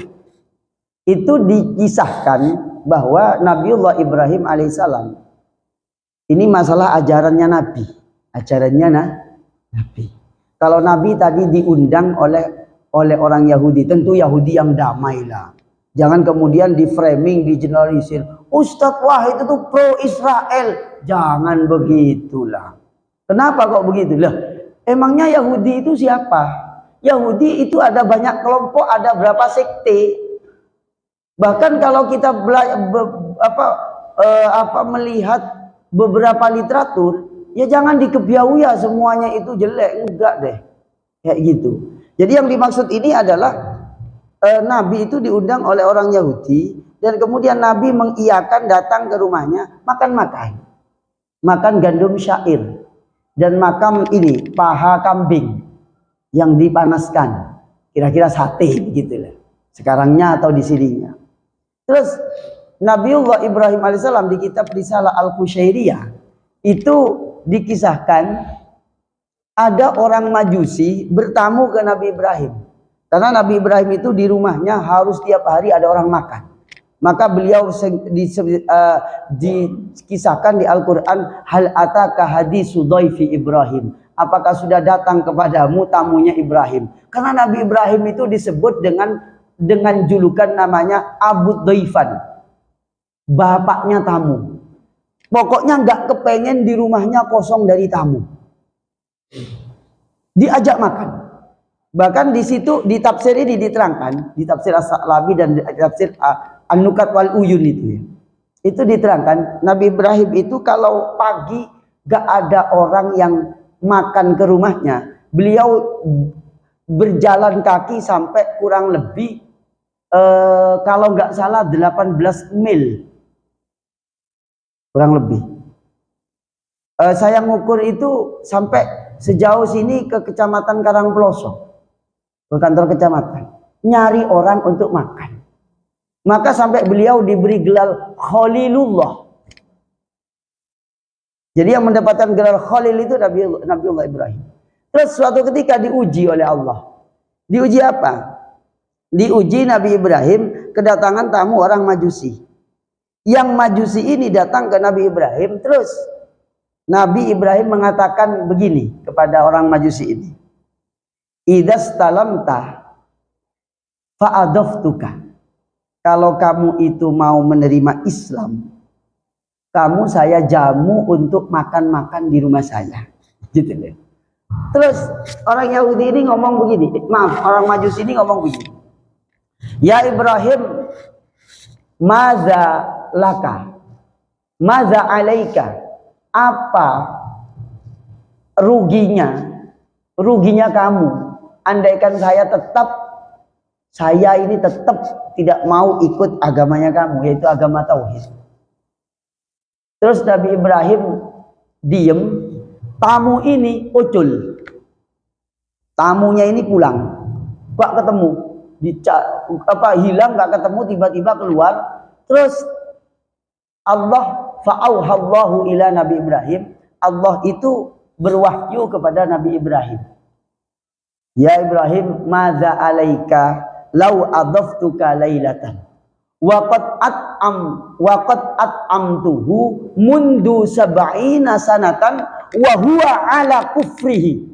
itu dikisahkan bahwa Nabiullah Ibrahim alaihissalam ini masalah ajarannya Nabi. Nabi. Kalau Nabi tadi diundang oleh orang Yahudi, tentu Yahudi yang damai lah. Jangan kemudian di framing, di generalisir. Ustadz Wahid itu pro Israel. Jangan begitulah. Kenapa kok begitu? Lah, emangnya Yahudi itu siapa? Yahudi itu ada banyak kelompok, ada berapa sekte. Bahkan kalau kita melihat beberapa literatur, ya jangan dikebiau ya semuanya itu jelek, enggak deh. Kayak gitu. Jadi yang dimaksud ini adalah Nabi itu diundang oleh orang Yahudi dan kemudian Nabi mengiyakan datang ke rumahnya makan gandum syair dan makan ini paha kambing yang dipanaskan, kira-kira sate begitulah. Sekarangnya atau di sininya. Terus Nabiullah Ibrahim alaihissalam di kitab Risalah Al-Qusyairiyah itu dikisahkan ada orang Majusi bertamu ke Nabi Ibrahim. Karena Nabi Ibrahim itu di rumahnya harus tiap hari ada orang makan. Maka beliau dikisahkan di Al-Quran, hal ataka hadisu dhaifi Ibrahim. Apakah sudah datang kepadamu tamunya Ibrahim? Karena Nabi Ibrahim itu disebut dengan julukan namanya Abu Dhaifan, bapaknya tamu. Pokoknya nggak kepengen di rumahnya kosong dari tamu. Diajak makan. Bahkan di situ di tafsir ini diterangkan, di tafsir As-Sa'labi dan di tafsir An-Nukat wal Uyun itu ya. Itu diterangkan Nabi Ibrahim itu kalau pagi gak ada orang yang makan ke rumahnya, beliau berjalan kaki sampai kurang lebih kalau nggak salah 18 mil kurang lebih. Saya ngukur itu sampai sejauh sini ke Kecamatan Karangploso, ke kantor kecamatan, nyari orang untuk makan. Maka sampai beliau diberi gelar Khalilullah. Jadi yang mendapatkan gelar Khalil itu Nabiullah Ibrahim. Terus suatu ketika diuji oleh Allah. Diuji apa? Diuji Nabi Ibrahim kedatangan tamu orang Majusi. Yang Majusi ini datang ke Nabi Ibrahim, terus Nabi Ibrahim mengatakan begini kepada orang Majusi ini. Idastalamta fa'adaftuka. Kalau kamu itu mau menerima Islam, kamu saya jamu untuk makan-makan di rumah saya. Gitu deh. Terus orang Yahudi ini ngomong begini, orang Majusi ini ngomong begini. Ya Ibrahim, maza laka, maza alaika. Apa ruginya kamu andaikan saya ini tetap tidak mau ikut agamanya kamu, yaitu agama tauhid. Terus Nabi Ibrahim diem, tamu ini ucul, tamunya ini pulang, gak ketemu, hilang gak ketemu, tiba-tiba keluar. Terus Allah fa'auhallahu ila Nabi Ibrahim, Allah itu berwahyu kepada Nabi Ibrahim. Ya Ibrahim, madza alaika law adaftuka lailatan wa qad at'amtuhu mundu sab'ina sanatan wa huwa ala kufrihi.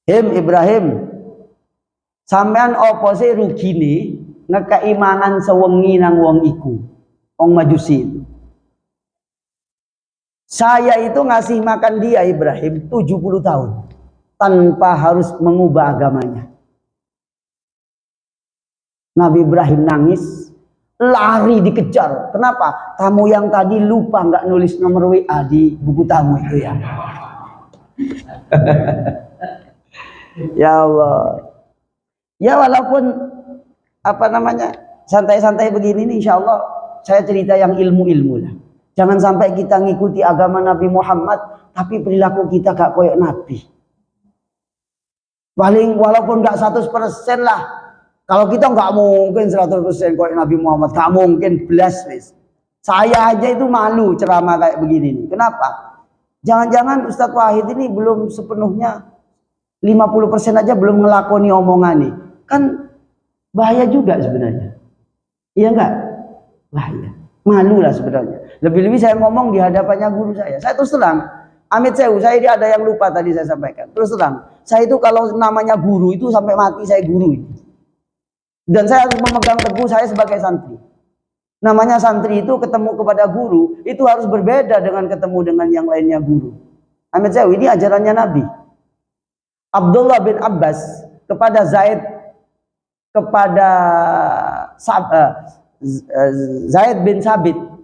Ibrahim, sampean opo sih rugine ngekeimangan sewengi nang wong iku, wong Majusi itu. Saya itu ngasih makan dia Ibrahim 70 tahun tanpa harus mengubah agamanya. Nabi Ibrahim nangis, lari dikejar. Kenapa? Tamu yang tadi lupa nggak nulis nomor WA di buku tamu itu ya. Ya Allah. Ya walaupun santai-santai begini nih, insya Allah saya cerita yang ilmu-ilmu lah. Jangan sampai kita ngikuti agama Nabi Muhammad, tapi perilaku kita gak koyok Nabi. Paling walaupun gak 100% lah. Kalau kita gak mungkin 100% koyok Nabi Muhammad, gak mungkin belas. Saya aja itu malu ceramah kayak begini nih. Kenapa? Jangan-jangan Ustadz Wahid ini belum sepenuhnya 50% aja belum ngelakoni omongan nih. Kan bahaya juga sebenarnya. Iya enggak? Bahaya. Malu lah sebenarnya. Lebih-lebih saya ngomong di hadapannya guru saya. Saya terus terang, amit sewu, saya ini ada yang lupa tadi saya sampaikan. Terus terang, saya itu kalau namanya guru itu sampai mati saya guru ini. Dan saya harus memegang teguh saya sebagai santri. Namanya santri itu ketemu kepada guru, itu harus berbeda dengan ketemu dengan yang lainnya guru. Amit sewu, ini ajarannya Nabi. Abdullah bin Abbas kepada Zaid, kepada Zaid bin Sabit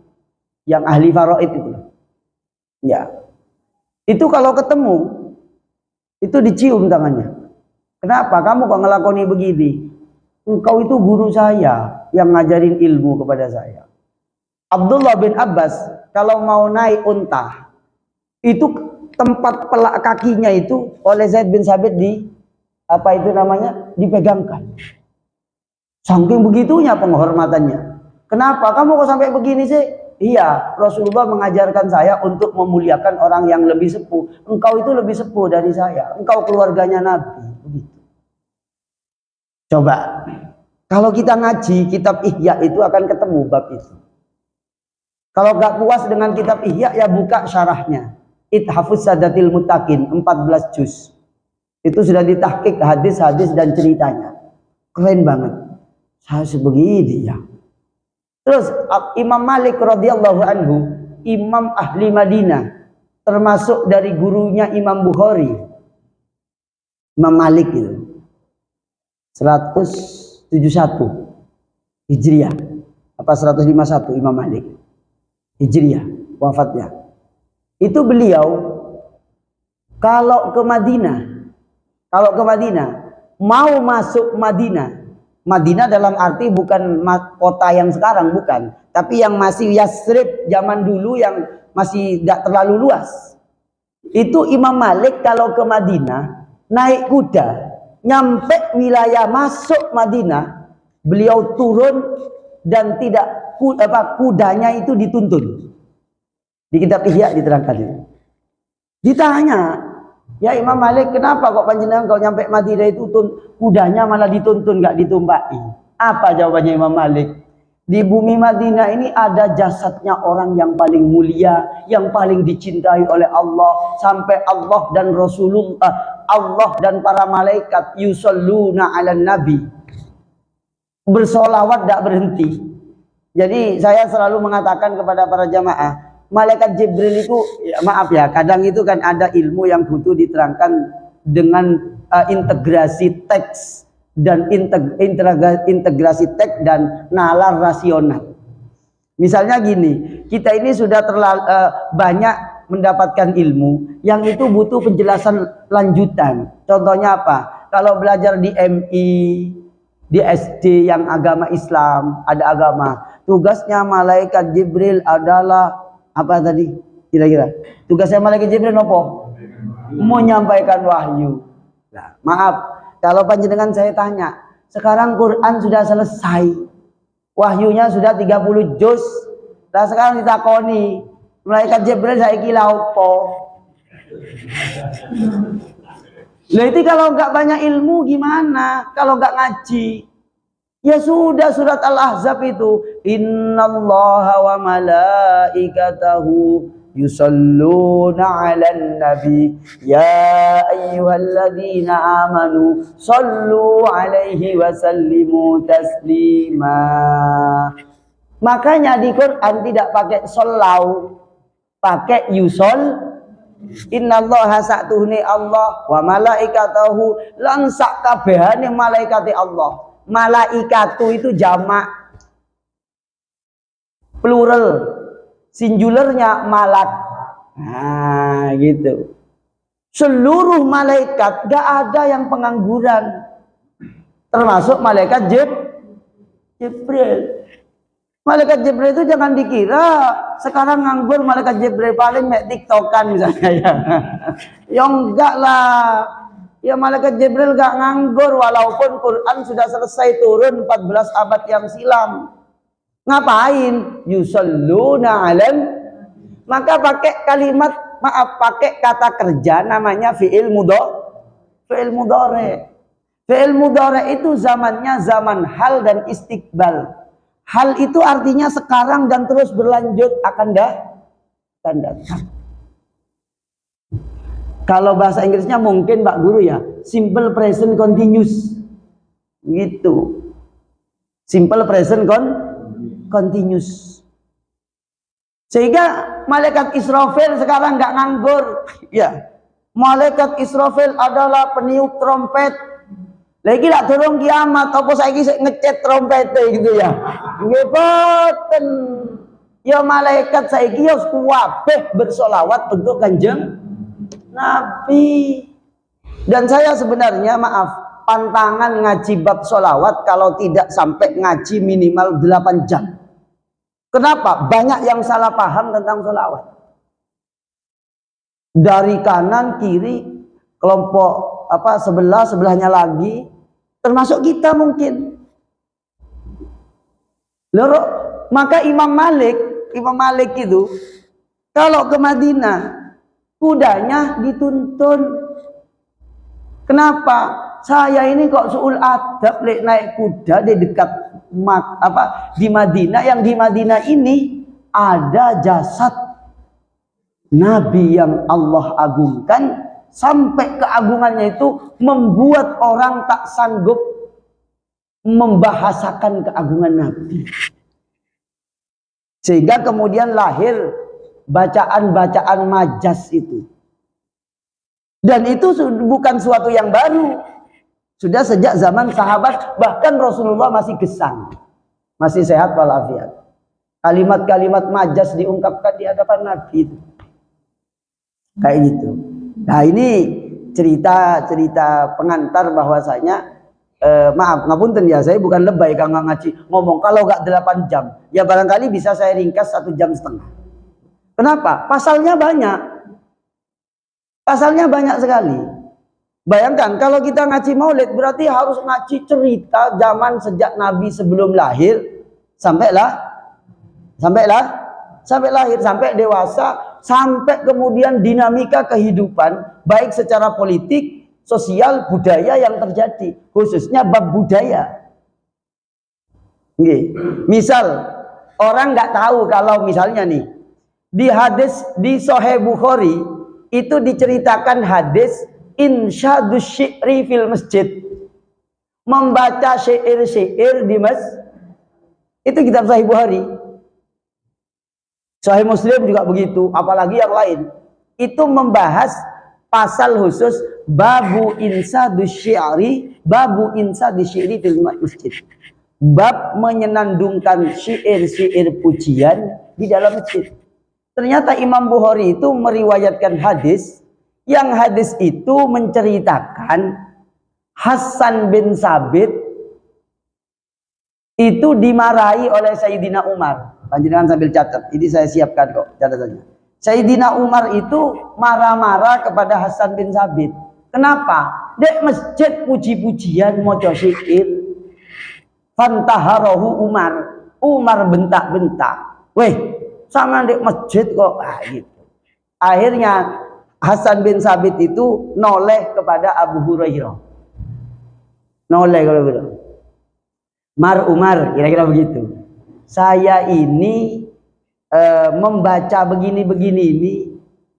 yang ahli faraid itu. Ya. Itu kalau ketemu itu dicium tangannya. Kenapa kamu kok ngelakoni begini? Engkau itu guru saya yang ngajarin ilmu kepada saya. Abdullah bin Abbas kalau mau naik unta itu tempat pelak kakinya itu oleh Zaid bin Sabit dipegangkan. Saking begitunya penghormatannya. Kenapa? Kamu kok sampai begini sih? Iya, Rasulullah mengajarkan saya untuk memuliakan orang yang lebih sepuh. Engkau itu lebih sepuh dari saya. Engkau keluarganya Nabi. Begitu. Coba, kalau kita ngaji kitab Ihya itu akan ketemu bab itu. Kalau gak puas dengan kitab Ihya, ya buka syarahnya. Ithafus Sadatil Muttaqin, 14 juz. Itu sudah ditahqiq hadis-hadis dan ceritanya. Keren banget. Saya sebegini ya. Terus Imam Malik radhiyallahu anhu, imam ahli Madinah, termasuk dari gurunya Imam Bukhari. Imam Malik itu 171 Hijriah apa 151 Imam Malik Hijriah wafatnya. Itu beliau kalau ke Madinah mau masuk Madinah dalam arti bukan kota yang sekarang, bukan, tapi yang masih Yasrib zaman dulu yang masih tidak terlalu luas. Itu Imam Malik kalau ke Madinah naik kuda, nyampe wilayah masuk Madinah, beliau turun dan tidak kudanya itu dituntun. Di kitab Ihya diterangkan itu. Ditanya, ya Imam Malik, kenapa kok panjenengan kalau nyampe Madinah itu kudanya malah dituntun, nggak ditumpaki? Apa jawabannya Imam Malik? Di bumi Madinah ini ada jasadnya orang yang paling mulia, yang paling dicintai oleh Allah, sampai Allah dan Rasulullah, Allah dan para malaikat yusalluna 'alan nabi, bersolawat tidak berhenti. Jadi saya selalu mengatakan kepada para jamaah, malaikat Jibril itu, ya, maaf ya, kadang itu kan ada ilmu yang butuh diterangkan dengan integrasi teks dan integrasi teks dan nalar rasional. Misalnya gini, kita ini sudah terlalu banyak mendapatkan ilmu yang itu butuh penjelasan lanjutan. Contohnya apa? Kalau belajar di MI, di SD yang agama Islam, ada agama, tugasnya malaikat Jibril adalah apa tadi? Kira-kira tugasnya malaikat Jibril apa? Menyampaikan wahyu. Nah, maaf, kalau panjenengan saya tanya, sekarang Quran sudah selesai, wahyunya sudah 30 juz. Nah sekarang ditakoni, malaikat Jibril saya kira apa? Lah itu kalau nggak banyak ilmu gimana? Kalau nggak ngaji, ya sudah surat Al-Ahzab itu, innallaha wa malaikatahu yusalluna 'alan nabi ya ayyuhalladzina amanu sallu 'alaihi wa sallimu taslima. Makanya di Quran tidak pakai sallau, pakai yusol. Innallaha sa'tuhni Allah wa malaikatahu lan sak kabehane malaikate Allah. Malaikatu itu jamak, plural, singularnya malak. Nah gitu. Seluruh malaikat, gak ada yang pengangguran, termasuk malaikat Jibril. Malaikat Jibril itu jangan dikira sekarang nganggur malaikat Jibril paling mek tiktokan misalnya ya. Ya enggak lah. Ya malaikat Jibril gak nganggur walaupun Quran sudah selesai turun 14 abad yang silam. Ngapain? Yusalluna 'alan. Maka pakai kalimat, maaf, pakai kata kerja namanya fi'il mudhari. Fi'il mudhari itu zamannya zaman hal dan istiqbal. Hal itu artinya sekarang dan terus berlanjut akan datang. Kalau bahasa Inggrisnya mungkin Pak Guru ya, simple present continuous. Gitu. Simple present continuous. Sehingga malaikat Israfil sekarang nggak nganggur. Ya. Malaikat Israfil adalah peniup trompet. Lagi tak turun kiamat, apa saiki ngecet trompet gitu ya. Nggih boten. Ya malaikat saiki ya kuwabeh bersolawat untuk Kanjeng Nabi. Dan saya sebenarnya maaf, pantangan ngaji bab solawat kalau tidak sampai ngaji minimal 8 jam. Kenapa? Banyak yang salah paham tentang solawat. Dari kanan kiri, kelompok sebelahnya lagi, termasuk kita mungkin. Lalu, maka Imam Malik itu kalau ke Madinah kudanya dituntun. Kenapa? Saya ini kok suul adab naik kuda di dekat di Madinah, yang di Madinah ini ada jasad Nabi yang Allah agungkan, sampai keagungannya itu membuat orang tak sanggup membahasakan keagungan Nabi. Sehingga kemudian lahir bacaan-bacaan majas itu. Dan itu bukan suatu yang baru. Sudah sejak zaman sahabat, bahkan Rasulullah masih gesang, masih sehat walafiat. Kalimat-kalimat majas diungkapkan di hadapan Nabi itu. Kayak gitu. Nah ini cerita-cerita pengantar bahwasanya maaf, ngapunten ya, saya bukan lebay Kang ngaji ngomong kalau nggak 8 jam. Ya barangkali bisa saya ringkas 1,5 jam. Kenapa? Pasalnya banyak. Pasalnya banyak sekali. Bayangkan kalau kita ngaji maulid berarti harus ngaji cerita zaman sejak Nabi sebelum lahir sampai lahir, sampai dewasa, sampai kemudian dinamika kehidupan baik secara politik, sosial, budaya yang terjadi, khususnya bab budaya. Misal orang nggak tahu kalau misalnya nih di hadis di Sahih Bukhari itu diceritakan hadis insyadus syi'ri fil masjid, membaca syair-syair di masjid. Itu kitab Sahih Bukhari. Sahih Muslim juga begitu, apalagi yang lain. Itu membahas pasal khusus babu insyadus syi'ri, babu insyadus syi'ri fil masjid. Bab menyenandungkan syair-syair pujian di dalam masjid. Ternyata Imam Bukhari itu meriwayatkan hadis yang hadis itu menceritakan Hasan bin Sabit itu dimarahi oleh Sayyidina Umar. Panjenengan sambil catat, ini saya siapkan kok catatannya. Sayyidina Umar itu marah-marah kepada Hasan bin Sabit. Kenapa? Dek masjid puji-pujian maca syair. Fantaharahu Umar. Umar bentak-bentak. Weh, sama dek masjid kok. Gitu. Akhirnya Hasan bin Sabit itu noleh kepada Abu Hurairah. Noleh kalau begitu. Umar, kira-kira begitu. Saya ini membaca begini-begini ini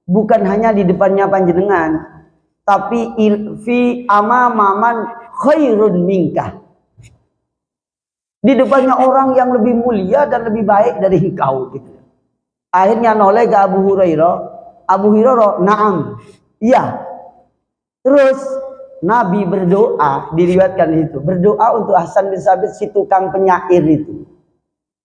bukan hanya di depannya panjenengan, tapi fi amamaman khairun minkah. Di depannya orang yang lebih mulia dan lebih baik dari engkau gitu. Akhirnya noleh ke Abu Hurairah. Abu Hurairah, "Na'am." Iya. Terus Nabi berdoa, diriwayatkan itu, berdoa untuk Hasan bin Sabit si tukang penyair itu.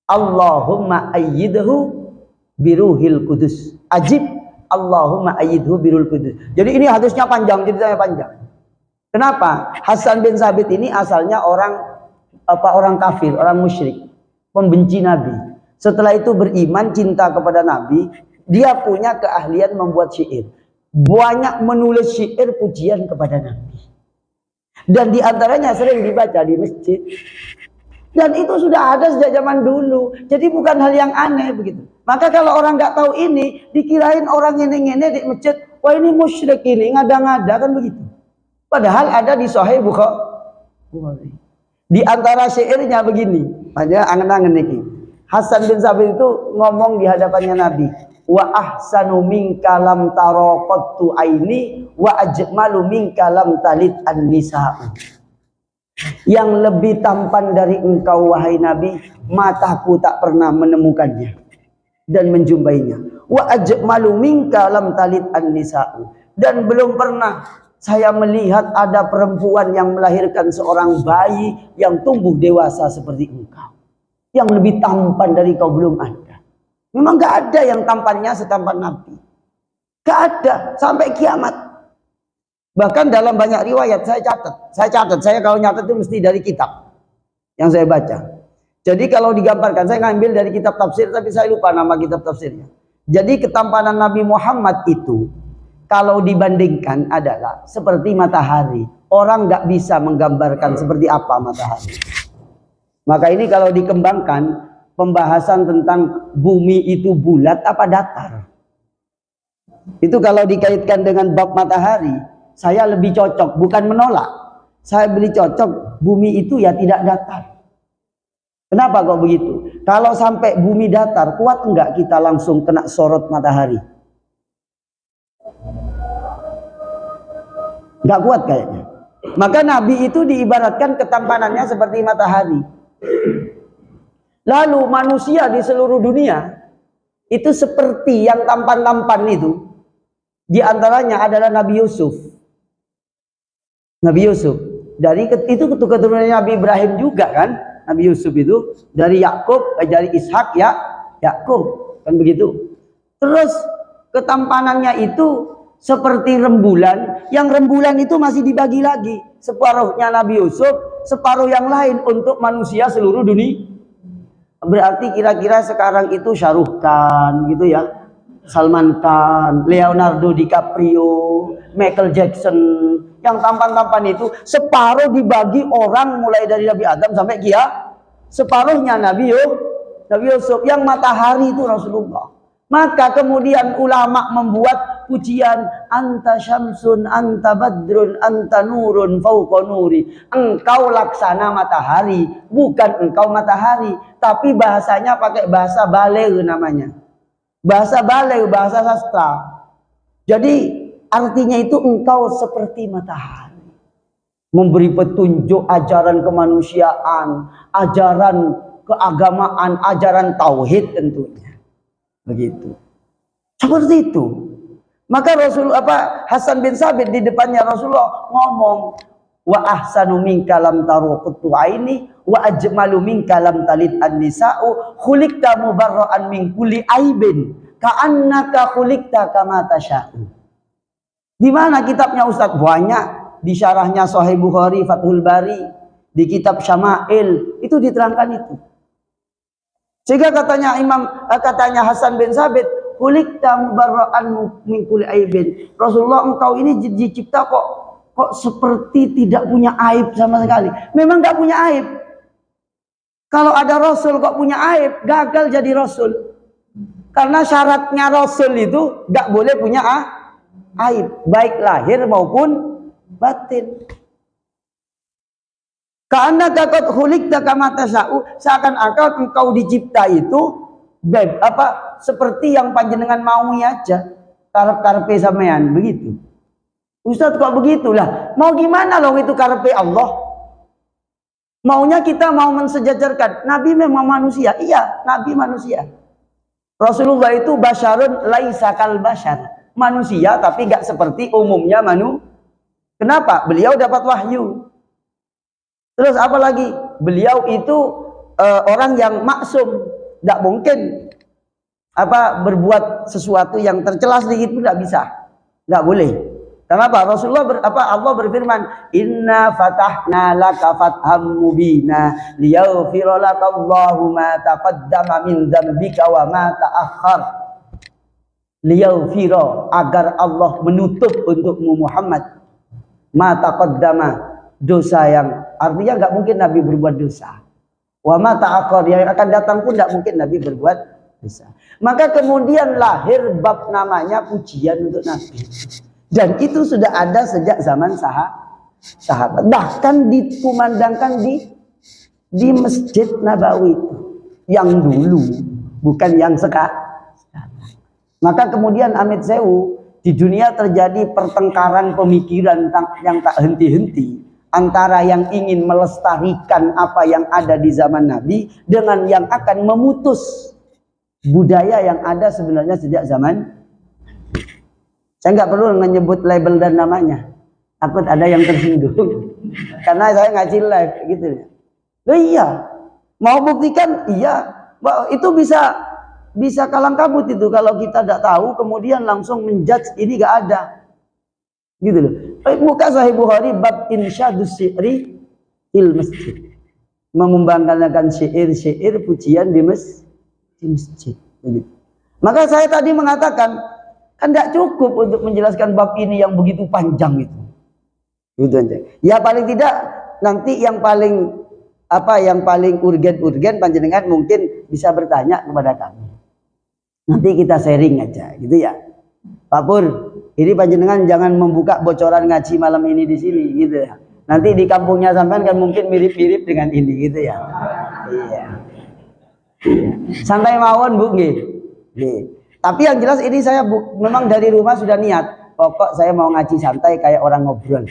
Allahumma ayyidhu biruhil kudus. Ajib, Allahumma ayyidhu birul kudus. Jadi ini hadisnya panjang, ceritanya panjang. Kenapa? Hasan bin Sabit ini asalnya orang kafir, orang musyrik, pembenci Nabi. Setelah itu beriman, cinta kepada Nabi, dia punya keahlian membuat syair. Banyak menulis syair pujian kepada Nabi. Dan diantaranya sering dibaca di masjid. Dan itu sudah ada sejak zaman dulu. Jadi bukan hal yang aneh begitu. Maka kalau orang nggak tahu ini, dikirain orang ngene-ngene di masjid, wah ini musyrik ini, ngada-ngada kan begitu. Padahal ada di Sahih Bukhari. Di antara syairnya begini, pada angen-angen ini. Hasan bin Sabit itu ngomong di hadapannya Nabi, wa ahsanu minka lam taraqattu aini wa ajmalu minka lam talit an-nisa'u. Yang lebih tampan dari engkau wahai Nabi, mataku tak pernah menemukannya dan menjumpainya. Wa ajmalu minka lam talit an-nisa'u. Dan belum pernah saya melihat ada perempuan yang melahirkan seorang bayi yang tumbuh dewasa seperti engkau. Yang lebih tampan dari kau belum ada. Memang gak ada yang tampannya setampan Nabi. Gak ada sampai kiamat. Bahkan dalam banyak riwayat saya catat. Saya kalau nyatat itu mesti dari kitab yang saya baca. Jadi kalau digambarkan, saya ngambil dari kitab tafsir, tapi saya lupa nama kitab tafsirnya. Jadi ketampanan Nabi Muhammad itu kalau dibandingkan adalah seperti matahari. Orang nggak bisa menggambarkan seperti apa matahari. Maka ini kalau dikembangkan, pembahasan tentang bumi itu bulat apa datar. Itu kalau dikaitkan dengan bab matahari, saya lebih cocok, bukan menolak. Saya lebih cocok, bumi itu ya tidak datar. Kenapa kok begitu? Kalau sampai bumi datar, kuat enggak kita langsung kena sorot matahari? Enggak kuat kayaknya. Maka Nabi itu diibaratkan ketampanannya seperti matahari. Lalu manusia di seluruh dunia itu seperti yang tampan-tampan itu. Di antaranya adalah Nabi Yusuf. Nabi Yusuf. Dari itu keturunan Nabi Ibrahim juga kan? Nabi Yusuf itu dari Yakub, dari Ishak ya, Yakub kan begitu. Terus ketampanannya itu seperti rembulan, yang rembulan itu masih dibagi lagi. Separuhnya Nabi Yusuf, separuh yang lain untuk manusia seluruh dunia. Berarti kira-kira sekarang itu Shah Rukh Khan gitu ya, Salman Khan, Leonardo DiCaprio, Michael Jackson, yang tampan-tampan itu separuh dibagi orang mulai dari Nabi Adam sampai Kia. Separuhnya Nabi Yusuf, yang matahari itu Rasulullah. Maka kemudian ulama membuat pujian, anta syamsun, anta badrun, anta nurun fauqa nuri. Engkau laksana matahari, bukan engkau matahari, tapi bahasanya pakai bahasa baligh namanya. Bahasa baligh, bahasa sastra. Jadi artinya itu engkau seperti matahari, memberi petunjuk ajaran kemanusiaan, ajaran keagamaan, ajaran tauhid tentunya. Begitu. Seperti itu. Maka Hasan bin Sabit di depannya Rasulullah ngomong, wa ahsanu minka lam taru quttu aini wa ajmalu minka lam talid an-nisa'u khuliqta mubarra'an min kulli aibin ka'annaka khuliqta kama tasya'u. Di mana kitabnya Ustaz? Banyak. Di syarahnya Sahih Bukhari, Fathul Bari, di kitab Syama'il itu diterangkan itu. Sehingga katanya Hasan bin Sabit, khuliqta mubarra'an min kulli aibin. Rasulullah, engkau ini dicipta kok seperti tidak punya aib sama sekali. Memang enggak punya aib. Kalau ada Rasul kok punya aib, gagal jadi Rasul. Karena syaratnya Rasul itu enggak boleh punya aib, baik lahir maupun batin. Karena kakot hulik kama tasau, seakan-akan engkau dicipta itu seperti yang panjenengan mau aja, karep-karepe sampean begitu. Ustaz kok begitulah? Mau gimana loh, itu karepe Allah. Maunya kita mau mensejajarkan Nabi memang manusia. Iya, Nabi manusia. Rasulullah itu basyarun laisa kal basyar, manusia tapi gak seperti umumnya Kenapa? Beliau dapat wahyu. Terus apa lagi? Beliau itu orang yang maksum, tidak mungkin berbuat sesuatu yang tercela sedikit pun tidak bisa, tidak boleh. Kenapa? Allah berfirman, Inna fatahna laka fatham mubina liyaghfira lakallahu ma taqaddama min dzambika wa ma ta'akhkhar. Liyaghfira, agar Allah menutup untukmu Muhammad ma taqaddama, dosa yang artinya nggak mungkin Nabi berbuat dosa. Wa ma ta'akhkhar, yang akan datang pun nggak mungkin Nabi berbuat dosa. Maka kemudian lahir bab namanya pujian untuk Nabi. Dan itu sudah ada sejak zaman sahabat. Bahkan dikumandangkan di Masjid Nabawi itu. Yang dulu, bukan yang sekarang. Maka kemudian Amit Sewu, di dunia terjadi pertengkaran pemikiran yang tak henti-henti antara yang ingin melestarikan apa yang ada di zaman Nabi dengan yang akan memutus budaya yang ada sebenarnya sejak zaman. Saya nggak perlu menyebut label dan namanya, takut ada yang tersinggung karena saya ngaji live gitu. Loh iya, mau buktikan iya, itu bisa kalang kabut itu kalau kita tidak tahu kemudian langsung menjudge ini nggak ada. Gitu loh. Buka Sahih Bukhari bab insyadus syi'ri fil masjid. Mengembangkan syair-syair pujian di masjid. Begitu. Maka saya tadi mengatakan kan tidak cukup untuk menjelaskan bab ini yang begitu panjang itu. Gitu aja. Ya paling tidak nanti yang paling urgen panjenengan mungkin bisa bertanya kepada kami. Nanti kita sharing aja, gitu ya. Pak Pur, ini panjenengan jangan membuka bocoran ngaji malam ini di sini, gitu ya. Nanti di kampungnya sampean kan mungkin mirip-mirip dengan ini, gitu ya. Iya. Santai mawon, Bu, nggih. Tapi yang jelas ini saya memang dari rumah sudah niat. Pokok saya mau ngaji santai kayak orang ngobrol.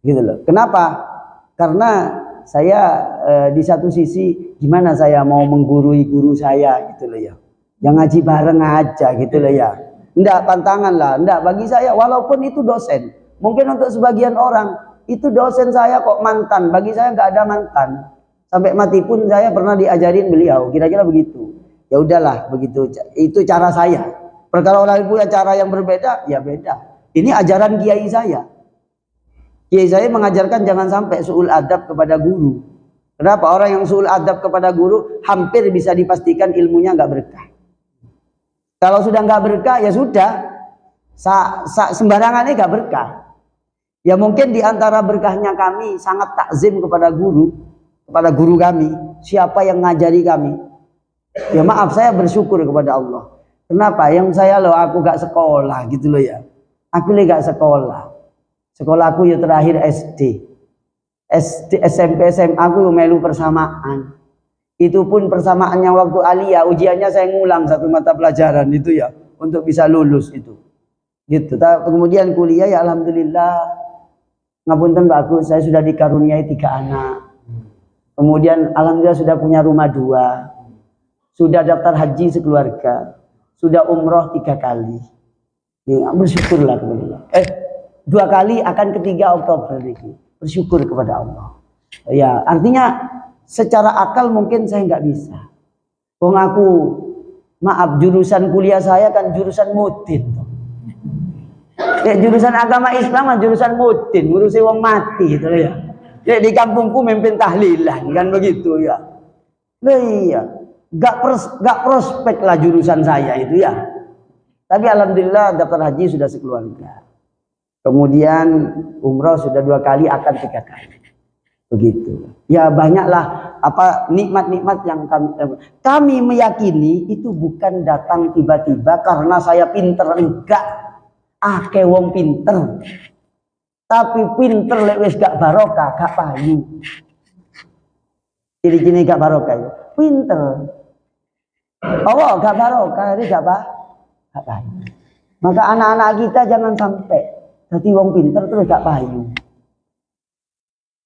Gitu loh. Kenapa? Karena saya di satu sisi gimana saya mau menggurui guru saya gitu loh ya. Yang ngaji bareng aja gitu loh ya. Enggak pantangan lah, enggak bagi saya walaupun itu dosen. Mungkin untuk sebagian orang itu dosen saya kok mantan, bagi saya enggak ada mantan. Sampai mati pun saya pernah diajarin beliau, kira-kira begitu. Ya udahlah begitu, itu cara saya. Perkara orang punya cara yang berbeda, ya beda. Ini ajaran kiai saya. Kiai saya mengajarkan jangan sampai su'ul adab kepada guru. Kenapa? Orang yang su'ul adab kepada guru hampir bisa dipastikan ilmunya nggak berkah. Kalau sudah nggak berkah ya sudah, sembarangannya nggak berkah. Ya mungkin di antara berkahnya kami sangat takzim kepada guru kami, siapa yang ngajari kami. Ya maaf, saya bersyukur kepada Allah. Kenapa? Yang saya aku gak sekolah gitu loh ya. Aku gak sekolah. Sekolah aku ya terakhir SD, SMP, SMA aku melu persamaan. Itu pun persamaannya waktu aliyah, ujiannya saya ngulang satu mata pelajaran itu ya, untuk bisa lulus itu. Gitu. Kemudian kuliah ya alhamdulillah. Ngapunten bagus, saya sudah dikaruniai 3 anak. Kemudian alhamdulillah sudah punya rumah 2. Sudah daftar haji sekeluarga. Sudah umroh 3 kali. Ya, bersyukurlah kepada 2 kali, akan ketiga Oktober ini. Bersyukur kepada Allah. Ya, artinya secara akal mungkin saya nggak bisa. Wong aku, maaf, jurusan kuliah saya kan jurusan mutin. Ya, jurusan agama Islam, jurusan mutin, ngurusi wong mati gitu ya. Ya, di kampungku mimpin tahlilan kan begitu ya. Nah, iya, gak prospek lah jurusan saya itu ya. Tapi alhamdulillah daftar haji sudah sekeluarga. Kemudian umroh sudah 2 kali, akan 3 kali. Begitu. Ya banyaklah nikmat-nikmat yang kami meyakini itu bukan datang tiba-tiba karena saya pinter, enggak. Akeh wong pinter, tapi pinter lek wis gak barokah, gak payu. Ciri-ciri gak barokah itu pinter. Oh, gak barokah, ini gak payu. Maka anak-anak kita jangan sampai jadi wong pinter terus gak payu.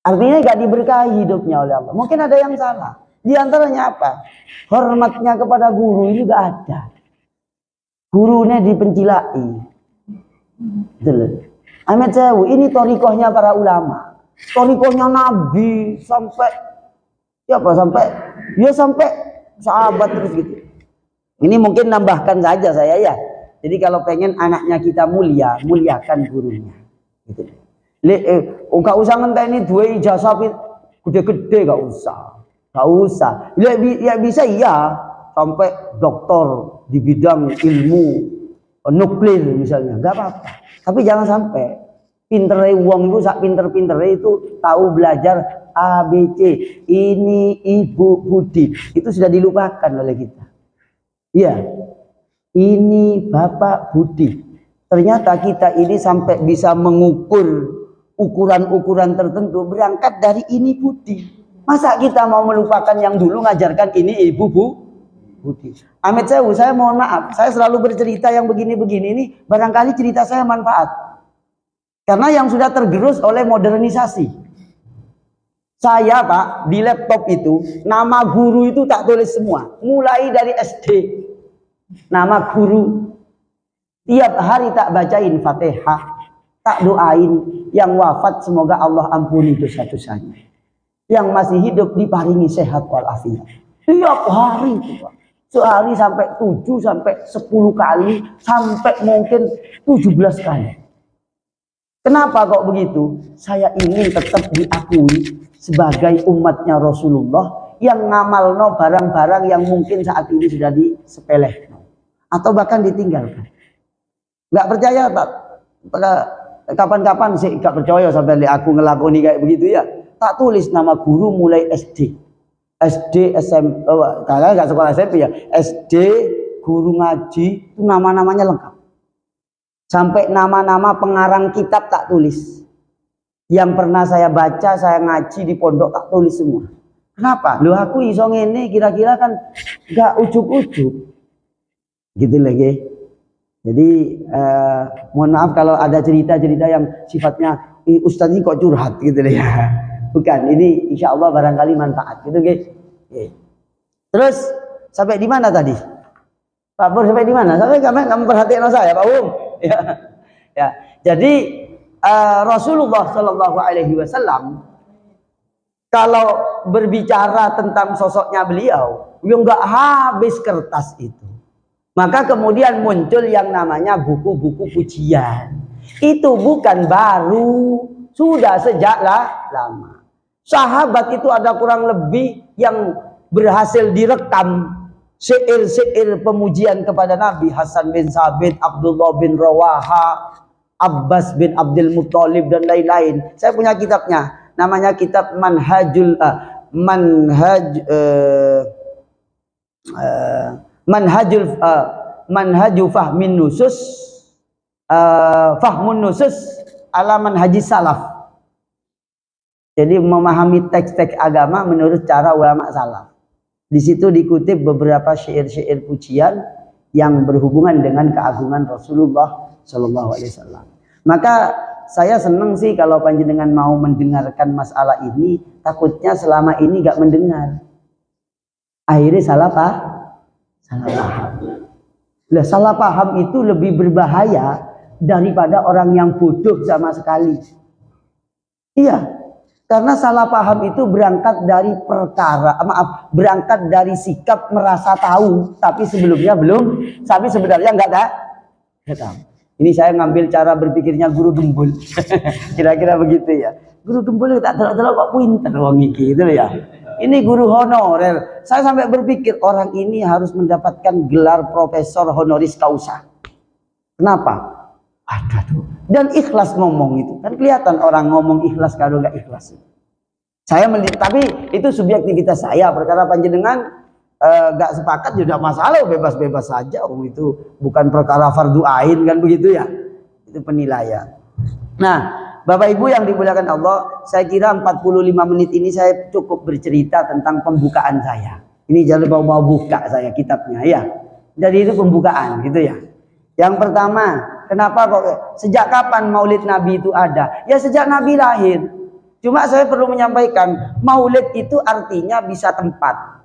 Artinya gak diberkahi hidupnya oleh Allah. Mungkin ada yang salah. Di antaranya apa? Hormatnya kepada guru ini gak ada. Gurunya dipencilai. Ahmed Sewu, ini torikohnya para ulama, torikohnya Nabi sampai sahabat terus gitu. Ini mungkin nambahkan saja saya ya. Jadi kalau pengen anaknya kita mulia, muliakan gurunya. Gitu. Gak usah ngenteni 2 ijazah gede-gede, gak usah. Ya bisa iya sampai doktor di bidang ilmu nuklir misalnya, nggak apa-apa. Tapi jangan sampai pintere wong itu sak pinter-pintere itu tahu belajar ABC. Ini Ibu Budi, itu sudah dilupakan oleh kita. Iya, ini Bapak Budi. Ternyata kita ini sampai bisa mengukur ukuran-ukuran tertentu berangkat dari ini Budi. Masa kita mau melupakan yang dulu ngajarkan ini Ibu Budi. Ahmed Sewu, saya mohon maaf, saya selalu bercerita yang begini-begini ini, barangkali cerita saya manfaat. Karena yang sudah tergerus oleh modernisasi. Saya Pak, di laptop itu, nama guru itu tak tulis semua. Mulai dari SD. Nama guru. Tiap hari tak bacain Fatihah. Tak doain yang wafat semoga Allah ampuni dosa-dosanya. Yang masih hidup diparingi sehat walafiat. Tiap hari itu Pak. Sehari sampai 7 sampai 10 kali, sampai mungkin 17 kali. Kenapa kok begitu? Saya ingin tetap diakui sebagai umatnya Rasulullah yang ngamalno barang-barang yang mungkin saat ini sudah disepelehkan atau bahkan ditinggalkan. Nggak percaya Pak? Kapan-kapan sih nggak percaya sampai aku ngelakoni kayak begitu ya. Tak tulis nama guru mulai SD. SD, SMP, karena nggak sekolah SMP ya, SD, guru ngaji, itu nama-namanya lengkap. Sampai nama-nama pengarang kitab tak tulis. Yang pernah saya baca, saya ngaji di pondok tak tulis semua. Kenapa? Loh aku iso ngene kira-kira kan nggak ujuk-ujuk. Gitu lagi. Jadi mohon maaf kalau ada cerita-cerita yang sifatnya Ustaz ini kok curhat gitu ya. Bukan, ini insya Allah barangkali manfaat gitu guys. Terus sampai di mana tadi? Pak Pur sampai di mana? Sampai kamu perhatikan saya, Pak Bung. Ya. Jadi Rasulullah Shallallahu Alaihi Wasallam kalau berbicara tentang sosoknya beliau, nggak habis kertas itu. Maka kemudian muncul yang namanya buku-buku pujian. Itu bukan baru, sudah sejak lama. Sahabat itu ada kurang lebih yang berhasil direkam syair-syair pemujian kepada Nabi. Hasan bin Sabit, Abdullah bin Rawaha, Abbas bin Abdul Muttalib dan lain-lain. Saya punya kitabnya, namanya kitab Manhaju Fahmin Nusus, Fahmun Nusus ala Manhaji Salaf. Jadi memahami teks-teks agama menurut cara ulama salaf. Di situ dikutip beberapa syair-syair pujian yang berhubungan dengan keagungan Rasulullah Shallallahu Alaihi Wasallam. Maka saya senang sih kalau panjenengan mau mendengarkan masalah ini. Takutnya selama ini gak mendengar, akhirnya salah paham. Lah, salah paham itu lebih berbahaya daripada orang yang bodoh sama sekali. Iya. Karena salah paham itu berangkat dari berangkat dari sikap merasa tahu, tapi sebelumnya belum, tapi sebenarnya enggak tahu. Ini saya ngambil cara berpikirnya guru gembul. Kira-kira begitu ya. Guru gembul tak terlalu kok pinter wong iki gitu ya. Ini guru honorer. Saya sampai berpikir orang ini harus mendapatkan gelar profesor honoris causa. Kenapa? Ada tuh. Dan ikhlas ngomong itu. Kan kelihatan orang ngomong ikhlas kalau nggak ikhlas. Tapi itu subjektivitas saya. Perkara panjenengan nggak sepakat juga masalah, bebas-bebas saja. Itu bukan perkara fardu ain kan begitu ya. Itu penilaian. Nah, Bapak Ibu yang dimuliakan Allah, saya kira 45 menit ini saya cukup bercerita tentang pembukaan saya. Ini jangan mau buka saya kitabnya ya. Jadi itu pembukaan gitu ya. Yang pertama, kenapa kok sejak kapan Maulid Nabi itu ada? Ya sejak Nabi lahir. Cuma saya perlu menyampaikan, Maulid itu artinya bisa tempat.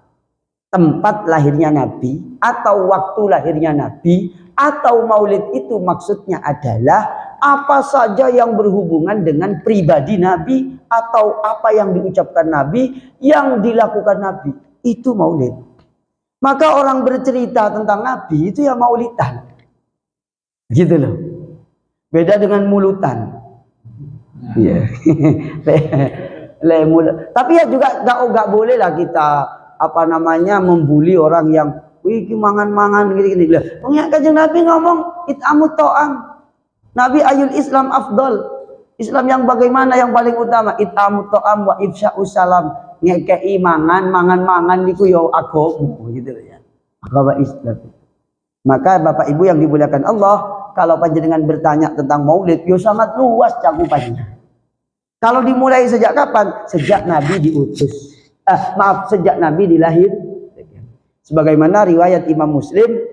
Tempat lahirnya Nabi atau waktu lahirnya Nabi, atau Maulid itu maksudnya adalah apa saja yang berhubungan dengan pribadi Nabi atau apa yang diucapkan Nabi, yang dilakukan Nabi. Itu Maulid. Maka orang bercerita tentang Nabi itu ya maulidan. Gitu loh. Beda dengan mulutan. Iya. Tapi ya juga nggak boleh lah kita membuli orang yang wih mangan-mangan gini-gini. Lah, Kanjeng Nabi ngomong it'amut ta'am. Nabi ayul Islam afdal. Islam yang bagaimana yang paling utama? It'amut ta'am wa ifsya'us salam. Ngekei mangan niku yo agama gitu ya. Agama Islam. Maka Bapak Ibu yang dimuliakan Allah, kalau panjenengan bertanya tentang Maulid, yo sangat luas cakupannya. Kalau dimulai sejak kapan? Sejak Nabi diutus. Sejak Nabi dilahir. Sebagaimana riwayat Imam Muslim,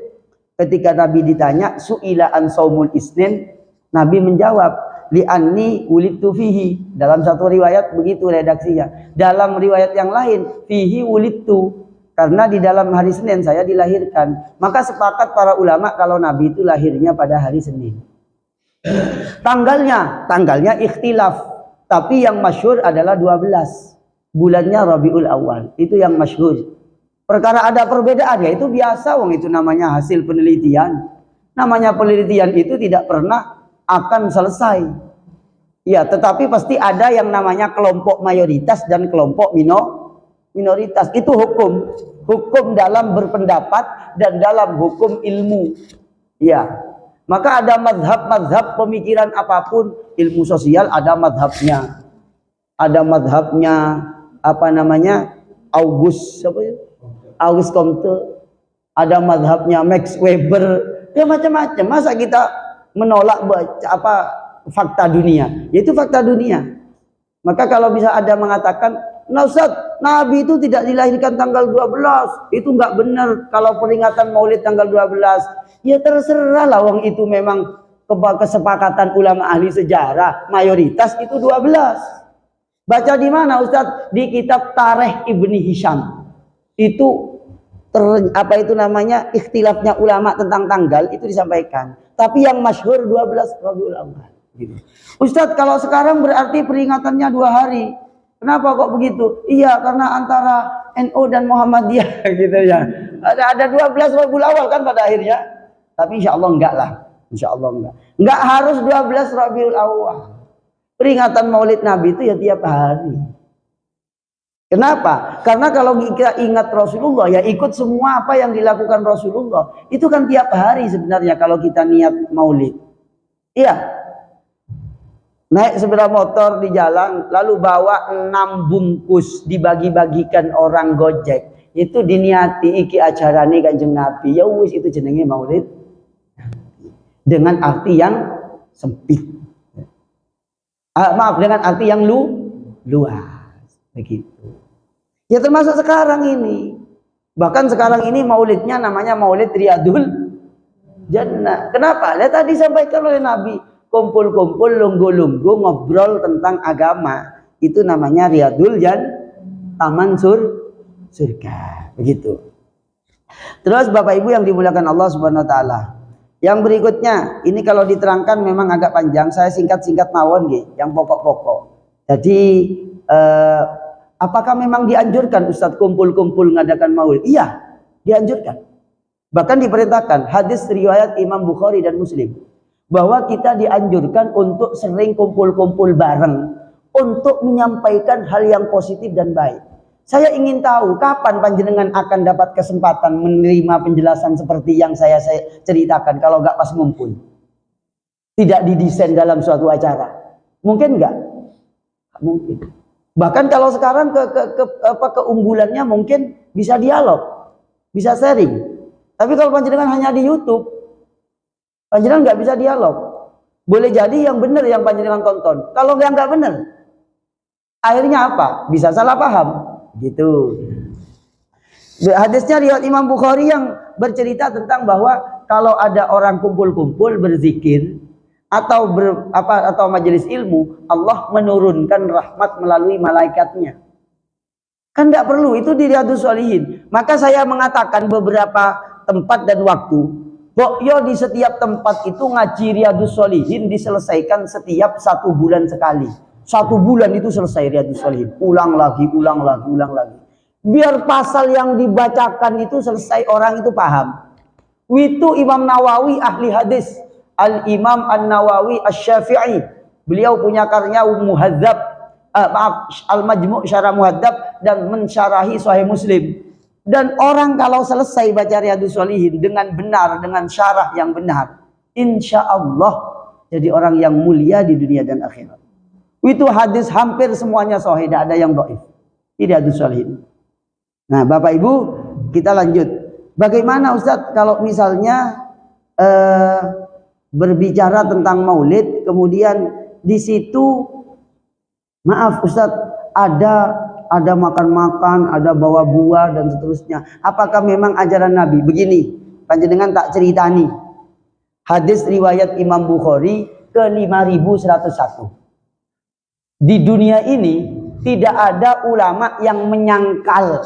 ketika Nabi ditanya su'ila an saumul isnin, Nabi menjawab li'anni wulidtu fihi. Dalam satu riwayat begitu redaksinya. Dalam riwayat yang lain fihi wulidtu, karena di dalam hari Senin saya dilahirkan. Maka sepakat para ulama kalau Nabi itu lahirnya pada hari Senin. Tanggalnya ikhtilaf, tapi yang masyhur adalah 12. Bulannya Rabiul Awal. Itu yang masyhur. Perkara ada perbedaan ya itu biasa, itu namanya hasil penelitian. Namanya penelitian itu tidak pernah akan selesai. Ya, tetapi pasti ada yang namanya kelompok mayoritas dan kelompok minoritas. Itu hukum dalam berpendapat dan dalam hukum ilmu. Ya. Maka ada mazhab pemikiran apapun, ilmu sosial ada mazhabnya. Ada mazhabnya August Comte, ada mazhabnya Max Weber, ya macam-macam. Masa kita menolak fakta dunia? Yaitu fakta dunia. Maka kalau bisa ada mengatakan, nah Ustaz, Nabi itu tidak dilahirkan tanggal 12, itu nggak benar. Kalau peringatan Maulid tanggal 12, ya terserah lah, wong itu memang kesepakatan ulama ahli sejarah, mayoritas itu 12. Baca di mana Ustaz? Di kitab Tarikh Ibni Hisham. Itu ikhtilafnya ulama tentang tanggal itu disampaikan. Tapi yang masyhur 12 Rabiul Awal. Gitu. Ustaz, kalau sekarang berarti peringatannya 2 hari. Kenapa kok begitu? Iya, karena antara NU dan Muhammadiyah gitu ya. Ada 12 Rabiul Awal kan pada akhirnya. Tapi insya Allah enggak lah. Insya Allah enggak. Enggak harus 12 Rabiul Awal. Peringatan Maulid Nabi itu ya tiap hari. Kenapa? Karena kalau kita ingat Rasulullah, ya ikut semua apa yang dilakukan Rasulullah. Itu kan tiap hari sebenarnya kalau kita niat Maulid. Iya. Naik sepeda motor di jalan, lalu bawa 6 bungkus dibagi-bagikan orang Gojek. Itu diniati iki acarane Kanjeng Nabi. Ya wis itu jenenge Maulid. Dengan arti yang sempit. Maaf, dengan arti yang luas. Begitu. Ya termasuk sekarang ini. Bahkan sekarang ini maulidnya namanya Maulid Riyadul Jannah. Kenapa? Lihat tadi sampaikan oleh Nabi. Kumpul-kumpul, lunggu-lunggu, ngobrol tentang agama. Itu namanya Riyadul Jannah. Taman surga. Begitu. Terus Bapak Ibu yang dimuliakan Allah Subhanahu Wa Taala. Yang berikutnya, ini kalau diterangkan memang agak panjang. Saya singkat-singkat mawon nggih, yang pokok-pokok. Jadi apakah memang dianjurkan Ustadz kumpul-kumpul mengadakan maulid? Iya, dianjurkan. Bahkan diperintahkan, hadis riwayat Imam Bukhari dan Muslim, bahwa kita dianjurkan untuk sering kumpul-kumpul bareng untuk menyampaikan hal yang positif dan baik. Saya ingin tahu kapan panjenengan akan dapat kesempatan menerima penjelasan seperti yang saya ceritakan kalau nggak pas ngumpul. Tidak didesain dalam suatu acara. Mungkin nggak? Mungkin. Bahkan kalau sekarang keunggulannya mungkin bisa dialog, bisa sharing. Tapi kalau panjenengan hanya di YouTube, panjenengan nggak bisa dialog. Boleh jadi yang benar yang panjenengan tonton. Kalau yang nggak benar, akhirnya apa? Bisa salah paham. Gitu. Hadisnya riwayat Imam Bukhari yang bercerita tentang bahwa kalau ada orang kumpul-kumpul berzikir atau majelis ilmu, Allah menurunkan rahmat melalui malaikatnya. Kan tidak perlu, itu di Riyadhus Shalihin. Maka saya mengatakan beberapa tempat dan waktu, pokoknya di setiap tempat itu ngaji Riyadhus Shalihin diselesaikan setiap 1 bulan sekali. 1 bulan itu selesai Riyadhus Shalihin. Ulang lagi. Biar pasal yang dibacakan itu selesai, orang itu paham. Itu Imam Nawawi ahli hadis. Al-Imam An-Nawawi Asy-Syafi'i. Beliau punya karya Muhadzab, Al-Majmu' Syarah Muhadzab dan mensyarahi Sahih Muslim. Dan orang kalau selesai baca Riyadhus Shalihin dengan benar, dengan syarah yang benar, insya Allah jadi orang yang mulia di dunia dan akhirat. Itu hadis hampir semuanya sahih, tidak ada yang dhaif. Tidak ada Shalihin. Nah, Bapak Ibu, kita lanjut. Bagaimana Ustadz kalau misalnya berbicara tentang Maulid, kemudian di situ, maaf Ustadz, ada makan-makan, ada bawa buah dan seterusnya. Apakah memang ajaran Nabi? Begini, panjenengan tak ceritani. Hadis riwayat Imam Bukhari ke 5101. Di dunia ini tidak ada ulama yang menyangkal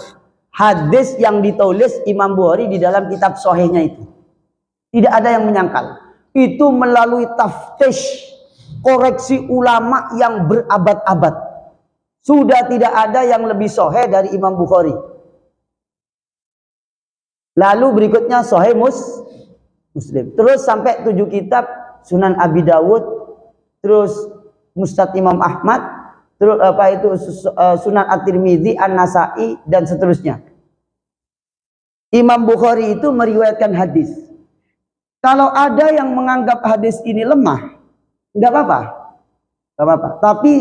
hadis yang ditulis Imam Bukhari di dalam kitab sahihnya itu. Tidak ada yang menyangkal. Itu melalui taftish, koreksi ulama yang berabad-abad. Sudah tidak ada yang lebih sahih dari Imam Bukhari. Lalu berikutnya sahih Muslim. Terus sampai 7 kitab Sunan Abi Dawud, terus Musnad Imam Ahmad, terus Sunan At-Tirmidzi, An-Nasa'i dan seterusnya. Imam Bukhari itu meriwayatkan hadis. Kalau ada yang menganggap hadis ini lemah, enggak apa-apa. Enggak apa-apa. Tapi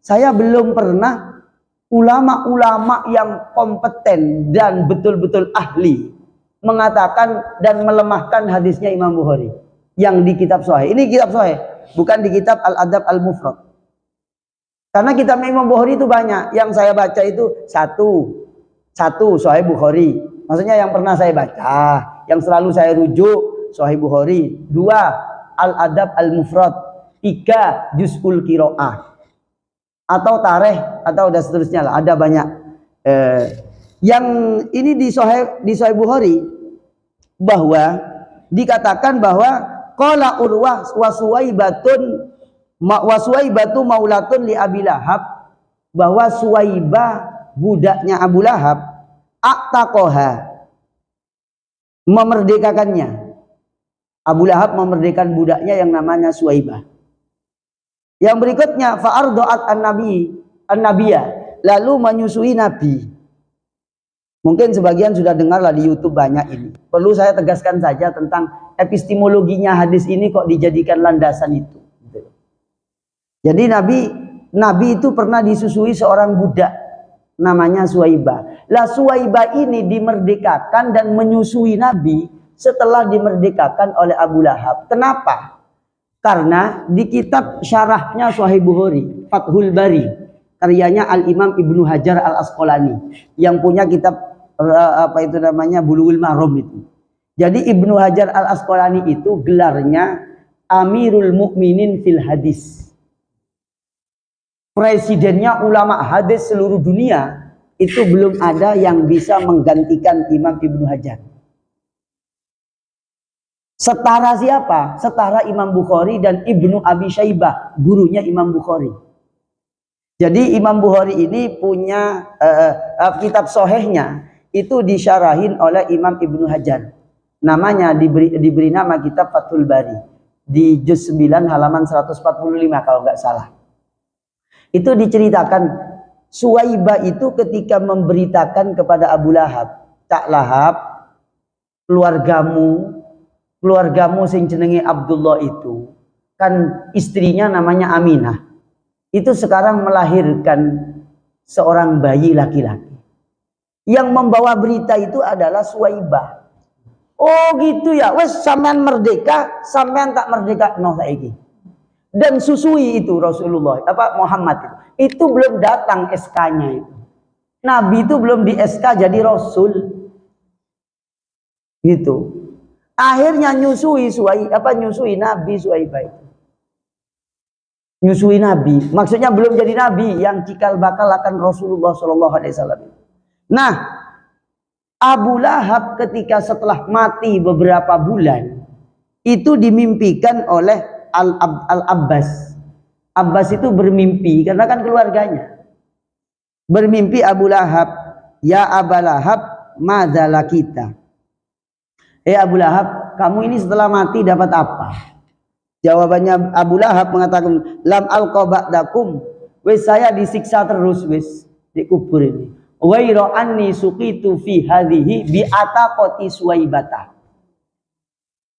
saya belum pernah ulama-ulama yang kompeten dan betul-betul ahli mengatakan dan melemahkan hadisnya Imam Bukhari yang di kitab Sahih. Ini kitab Sahih, bukan di kitab Al-Adab Al-Mufrad. Karena kitab Imam Bukhari itu banyak. Yang saya baca itu satu Sahih Bukhari. Maksudnya yang pernah saya baca, yang selalu saya rujuk Sahih Bukhari. 2 Al-Adab Al-Mufrad. 3 Juz'ul Qiraah. Atau Tarikh atau dan seterusnya lah. Ada banyak. Yang ini di Sahih Bukhari bahwa dikatakan bahwa qala Urwah wa Suwaibatu maulatun li Abi Lahab, bahwa Suwaibah budaknya Abu Lahab aqtaqaha, memerdekakannya. Abu Lahab memerdekakan budaknya yang namanya Suwaibah. Yang berikutnya fa'ardoat an-nabiyya, lalu menyusui Nabi. Mungkin sebagian sudah dengarlah di YouTube banyak ini. Perlu saya tegaskan saja tentang epistemologinya hadis ini kok dijadikan landasan itu. Jadi Nabi itu pernah disusui seorang budak namanya Suwaibah. Lah Suwaibah ini dimerdekakan dan menyusui Nabi setelah dimerdekakan oleh Abu Lahab. Kenapa? Karena di kitab syarahnya Sahih Bukhari, Fathul Bari, karyanya Al-Imam Ibnu Hajar Al-Asqalani, yang punya kitab Bulughul Maram itu. Jadi Ibnu Hajar Al-Asqalani itu gelarnya Amirul Mukminin fil Hadis. Presidennya ulama hadis seluruh dunia, itu belum ada yang bisa menggantikan Imam Ibnu Hajar. Setara siapa? Setara Imam Bukhari dan Ibnu Abi Syaibah, gurunya Imam Bukhari. Jadi Imam Bukhari ini punya kitab sohehnya itu disyarahin oleh Imam Ibnu Hajar. Namanya diberi nama kitab Fathul Bari di juz 9 halaman 145 kalau nggak salah. Itu diceritakan Suwaibah itu ketika memberitakan kepada Abu Lahab, "Cak Lahab, keluargamu sing jenenge Abdullah itu kan istrinya namanya Aminah. Itu sekarang melahirkan seorang bayi laki-laki. Yang membawa berita itu adalah Suwaibah." Oh gitu ya, wes sampean merdeka, sampean tak merdeka no saiki. Dan susui itu Rasulullah, Muhammad itu belum datang SK-nya itu. Nabi itu belum di SK jadi Rasul. Gitu. Akhirnya nyusui Nabi Suwaibah itu. Nyusui Nabi, maksudnya belum jadi Nabi, yang cikal bakal akan Rasulullah SAW. Nah, Abu Lahab ketika setelah mati beberapa bulan, itu dimimpikan oleh Al-Abbas. Abbas itu bermimpi, karena kan keluarganya. Bermimpi Abu Lahab, "Ya Aba Lahab, madzalah kita." Abu Lahab, kamu ini setelah mati dapat apa? Jawabannya Abu Lahab mengatakan, "Lam alqa ba'dakum." Wes saya disiksa terus wes di kubur ini. Ghairu anni suqitu fi hadhihi bi ataqati Suwaibata.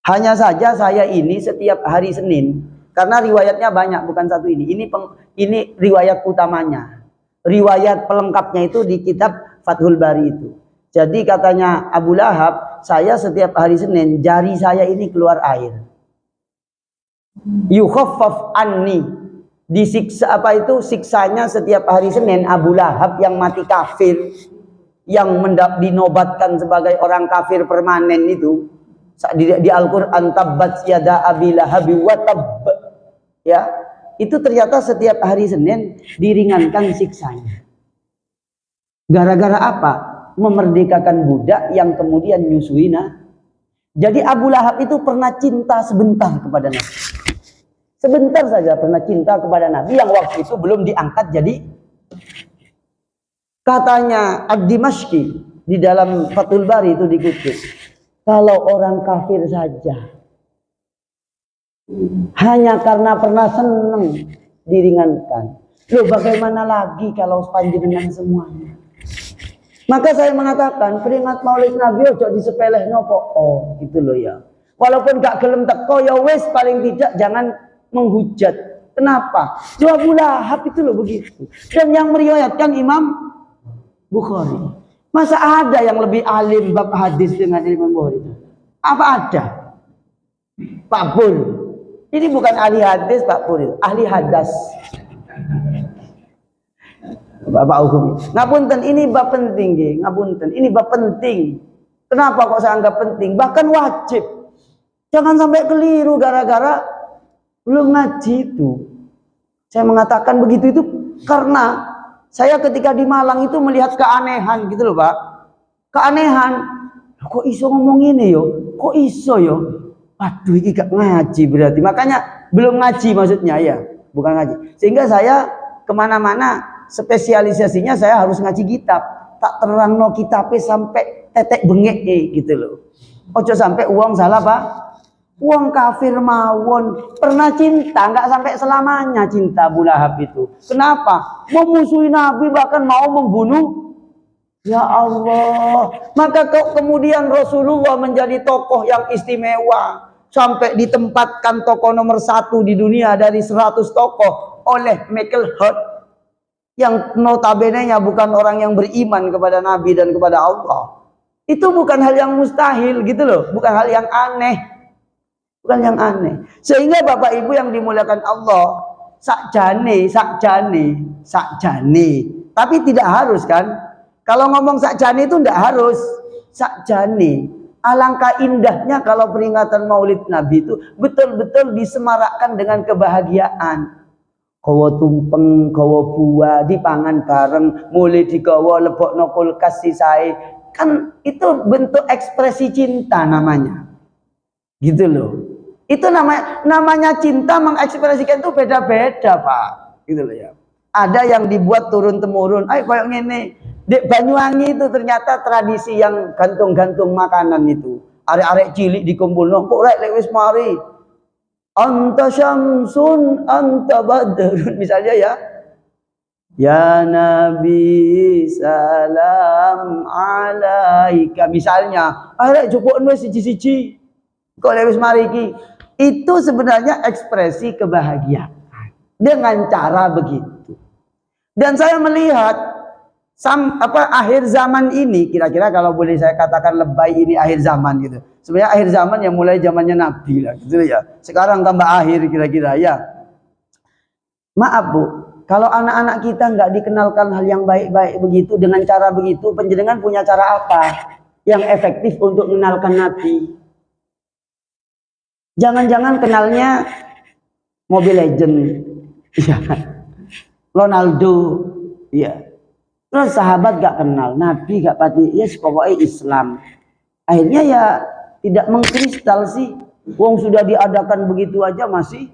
Hanya saja saya ini setiap hari Senin, karena riwayatnya banyak, bukan satu ini. Ini riwayat utamanya. Riwayat pelengkapnya itu di kitab Fathul Bari itu. Jadi katanya Abu Lahab, saya setiap hari Senin jari saya ini keluar air. Yukhaffaf anni, disiksa siksanya setiap hari Senin. Abu Lahab yang mati kafir, yang dinobatkan sebagai orang kafir permanen itu di Al-Qur'an, tabbat yada abi lahabi wa tabb, ya, itu ternyata setiap hari Senin diringankan siksanya. Gara-gara apa? Memerdekakan budak yang kemudian nyusui. Jadi Abu Lahab itu pernah cinta sebentar kepada Nabi. Sebentar saja pernah cinta kepada Nabi, yang waktu itu belum diangkat jadi. Katanya Ad-Dimashqi di dalam Fathul Bari itu dikutip, kalau orang kafir saja hanya karena pernah senang diringankan, loh bagaimana lagi kalau panjenengan semuanya? Maka saya mengatakan keringat maulid Nabi ojo disepelehno kok. Oh, gitu loh ya. Walaupun gak gelem teko ya wis, paling tidak jangan menghujat. Kenapa? Abu Lahab itu loh begitu. Dan yang meriwayatkan Imam Bukhari. Masa ada yang lebih alim bab hadis dengan Imam Bukhari? Apa ada? Pak Pur. Ini bukan ahli hadis Pak Pur, ahli hadas. Bapak hukum. Ngapunten, ini bab penting nggih, ngapunten. Ini bab penting. Kenapa kok saya anggap penting? Bahkan wajib. Jangan sampai keliru gara-gara belum ngaji itu. Saya mengatakan begitu itu karena saya ketika di Malang itu melihat keanehan gitu loh, Pak. Keanehan. Kok iso ngomong ini yo? Kok iso yo? Aduh, ini gak ngaji berarti. Makanya belum ngaji maksudnya ya, bukan ngaji. Sehingga saya kemana-mana spesialisasinya saya harus ngaji kitab. Tak terangno kitabnya sampai tetek bengek gitu loh. Ojo sampai uang salah Pak Wong kafir mawon, pernah cinta, nggak sampai selamanya cinta Abu Lahab itu. Kenapa? Memusuhi Nabi, bahkan mau membunuh. Ya Allah, maka kemudian Rasulullah menjadi tokoh yang istimewa. Sampai ditempatkan tokoh nomor 1 di dunia dari 100 tokoh oleh Michael Hart. Yang notabene-nya bukan orang yang beriman kepada Nabi dan kepada Allah. Itu bukan hal yang mustahil gitu loh, bukan hal yang aneh. Bukan yang aneh. Sehingga Bapak Ibu yang dimuliakan Allah, sakjane. Tapi tidak harus kan? Kalau ngomong sakjane itu tidak harus. Sakjane. Alangkah indahnya kalau peringatan Maulid Nabi itu betul-betul disemarakkan dengan kebahagiaan. Kawa tumpeng, kawa buah, dipangan bareng, mulai digawa lebokno kulkas sisae. Kan itu bentuk ekspresi cinta namanya. Gitu loh. Itu namanya cinta mengekspresikan itu beda-beda, Pak. Gitu loh ya. Ada yang dibuat turun temurun. Kayak ngene. Di Banyuwangi itu ternyata tradisi yang gantung-gantung makanan itu. Arek-arek cilik dikumpulno, kok rek wis mari. Anta syamsun anta badrun misalnya ya. Ya Nabi salam alaika misalnya. Arek jupukno siji-siji. Kok wis mari iki. Itu sebenarnya ekspresi kebahagiaan dengan cara begitu. Dan saya melihat akhir zaman ini, kira-kira kalau boleh saya katakan lebay ini akhir zaman gitu. Sebenarnya akhir zaman yang mulai zamannya Nabi lah gitu ya. Sekarang tambah akhir kira-kira ya. Maaf Bu, kalau anak-anak kita nggak dikenalkan hal yang baik-baik begitu dengan cara begitu, panjenengan punya cara apa yang efektif untuk mengenalkan Nabi? Jangan-jangan kenalnya Mobile Legend, ya. Ronaldo, ya. Terus sahabat gak kenal, Nabi gak pati, ya pokoknya Islam. Akhirnya ya tidak mengkristal sih. Wong sudah diadakan begitu aja masih.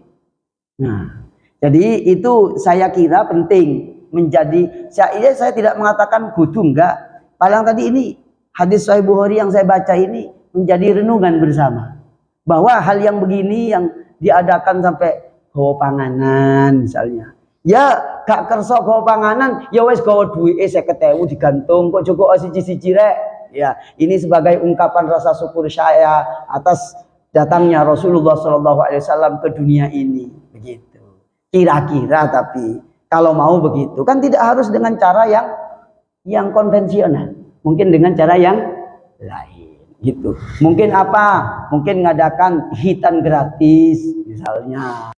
Nah, jadi itu saya kira penting menjadi. Saya tidak mengatakan kudu enggak. Paling tadi ini hadis Sahih Bukhari yang saya baca ini menjadi renungan bersama. Bahwa hal yang begini yang diadakan sampai gawa panganan misalnya. Ya gak kerso gawa panganan, ya wis gawa duwike 50.000 digantung kok cukup siji-siji rek. Ya, ini sebagai ungkapan rasa syukur saya atas datangnya Rasulullah SAW ke dunia ini. Begitu. Kira-kira tapi kalau mau begitu kan tidak harus dengan cara yang konvensional. Mungkin dengan cara yang lain. Gitu. Mungkin apa? Mungkin ngadakan hitan gratis misalnya.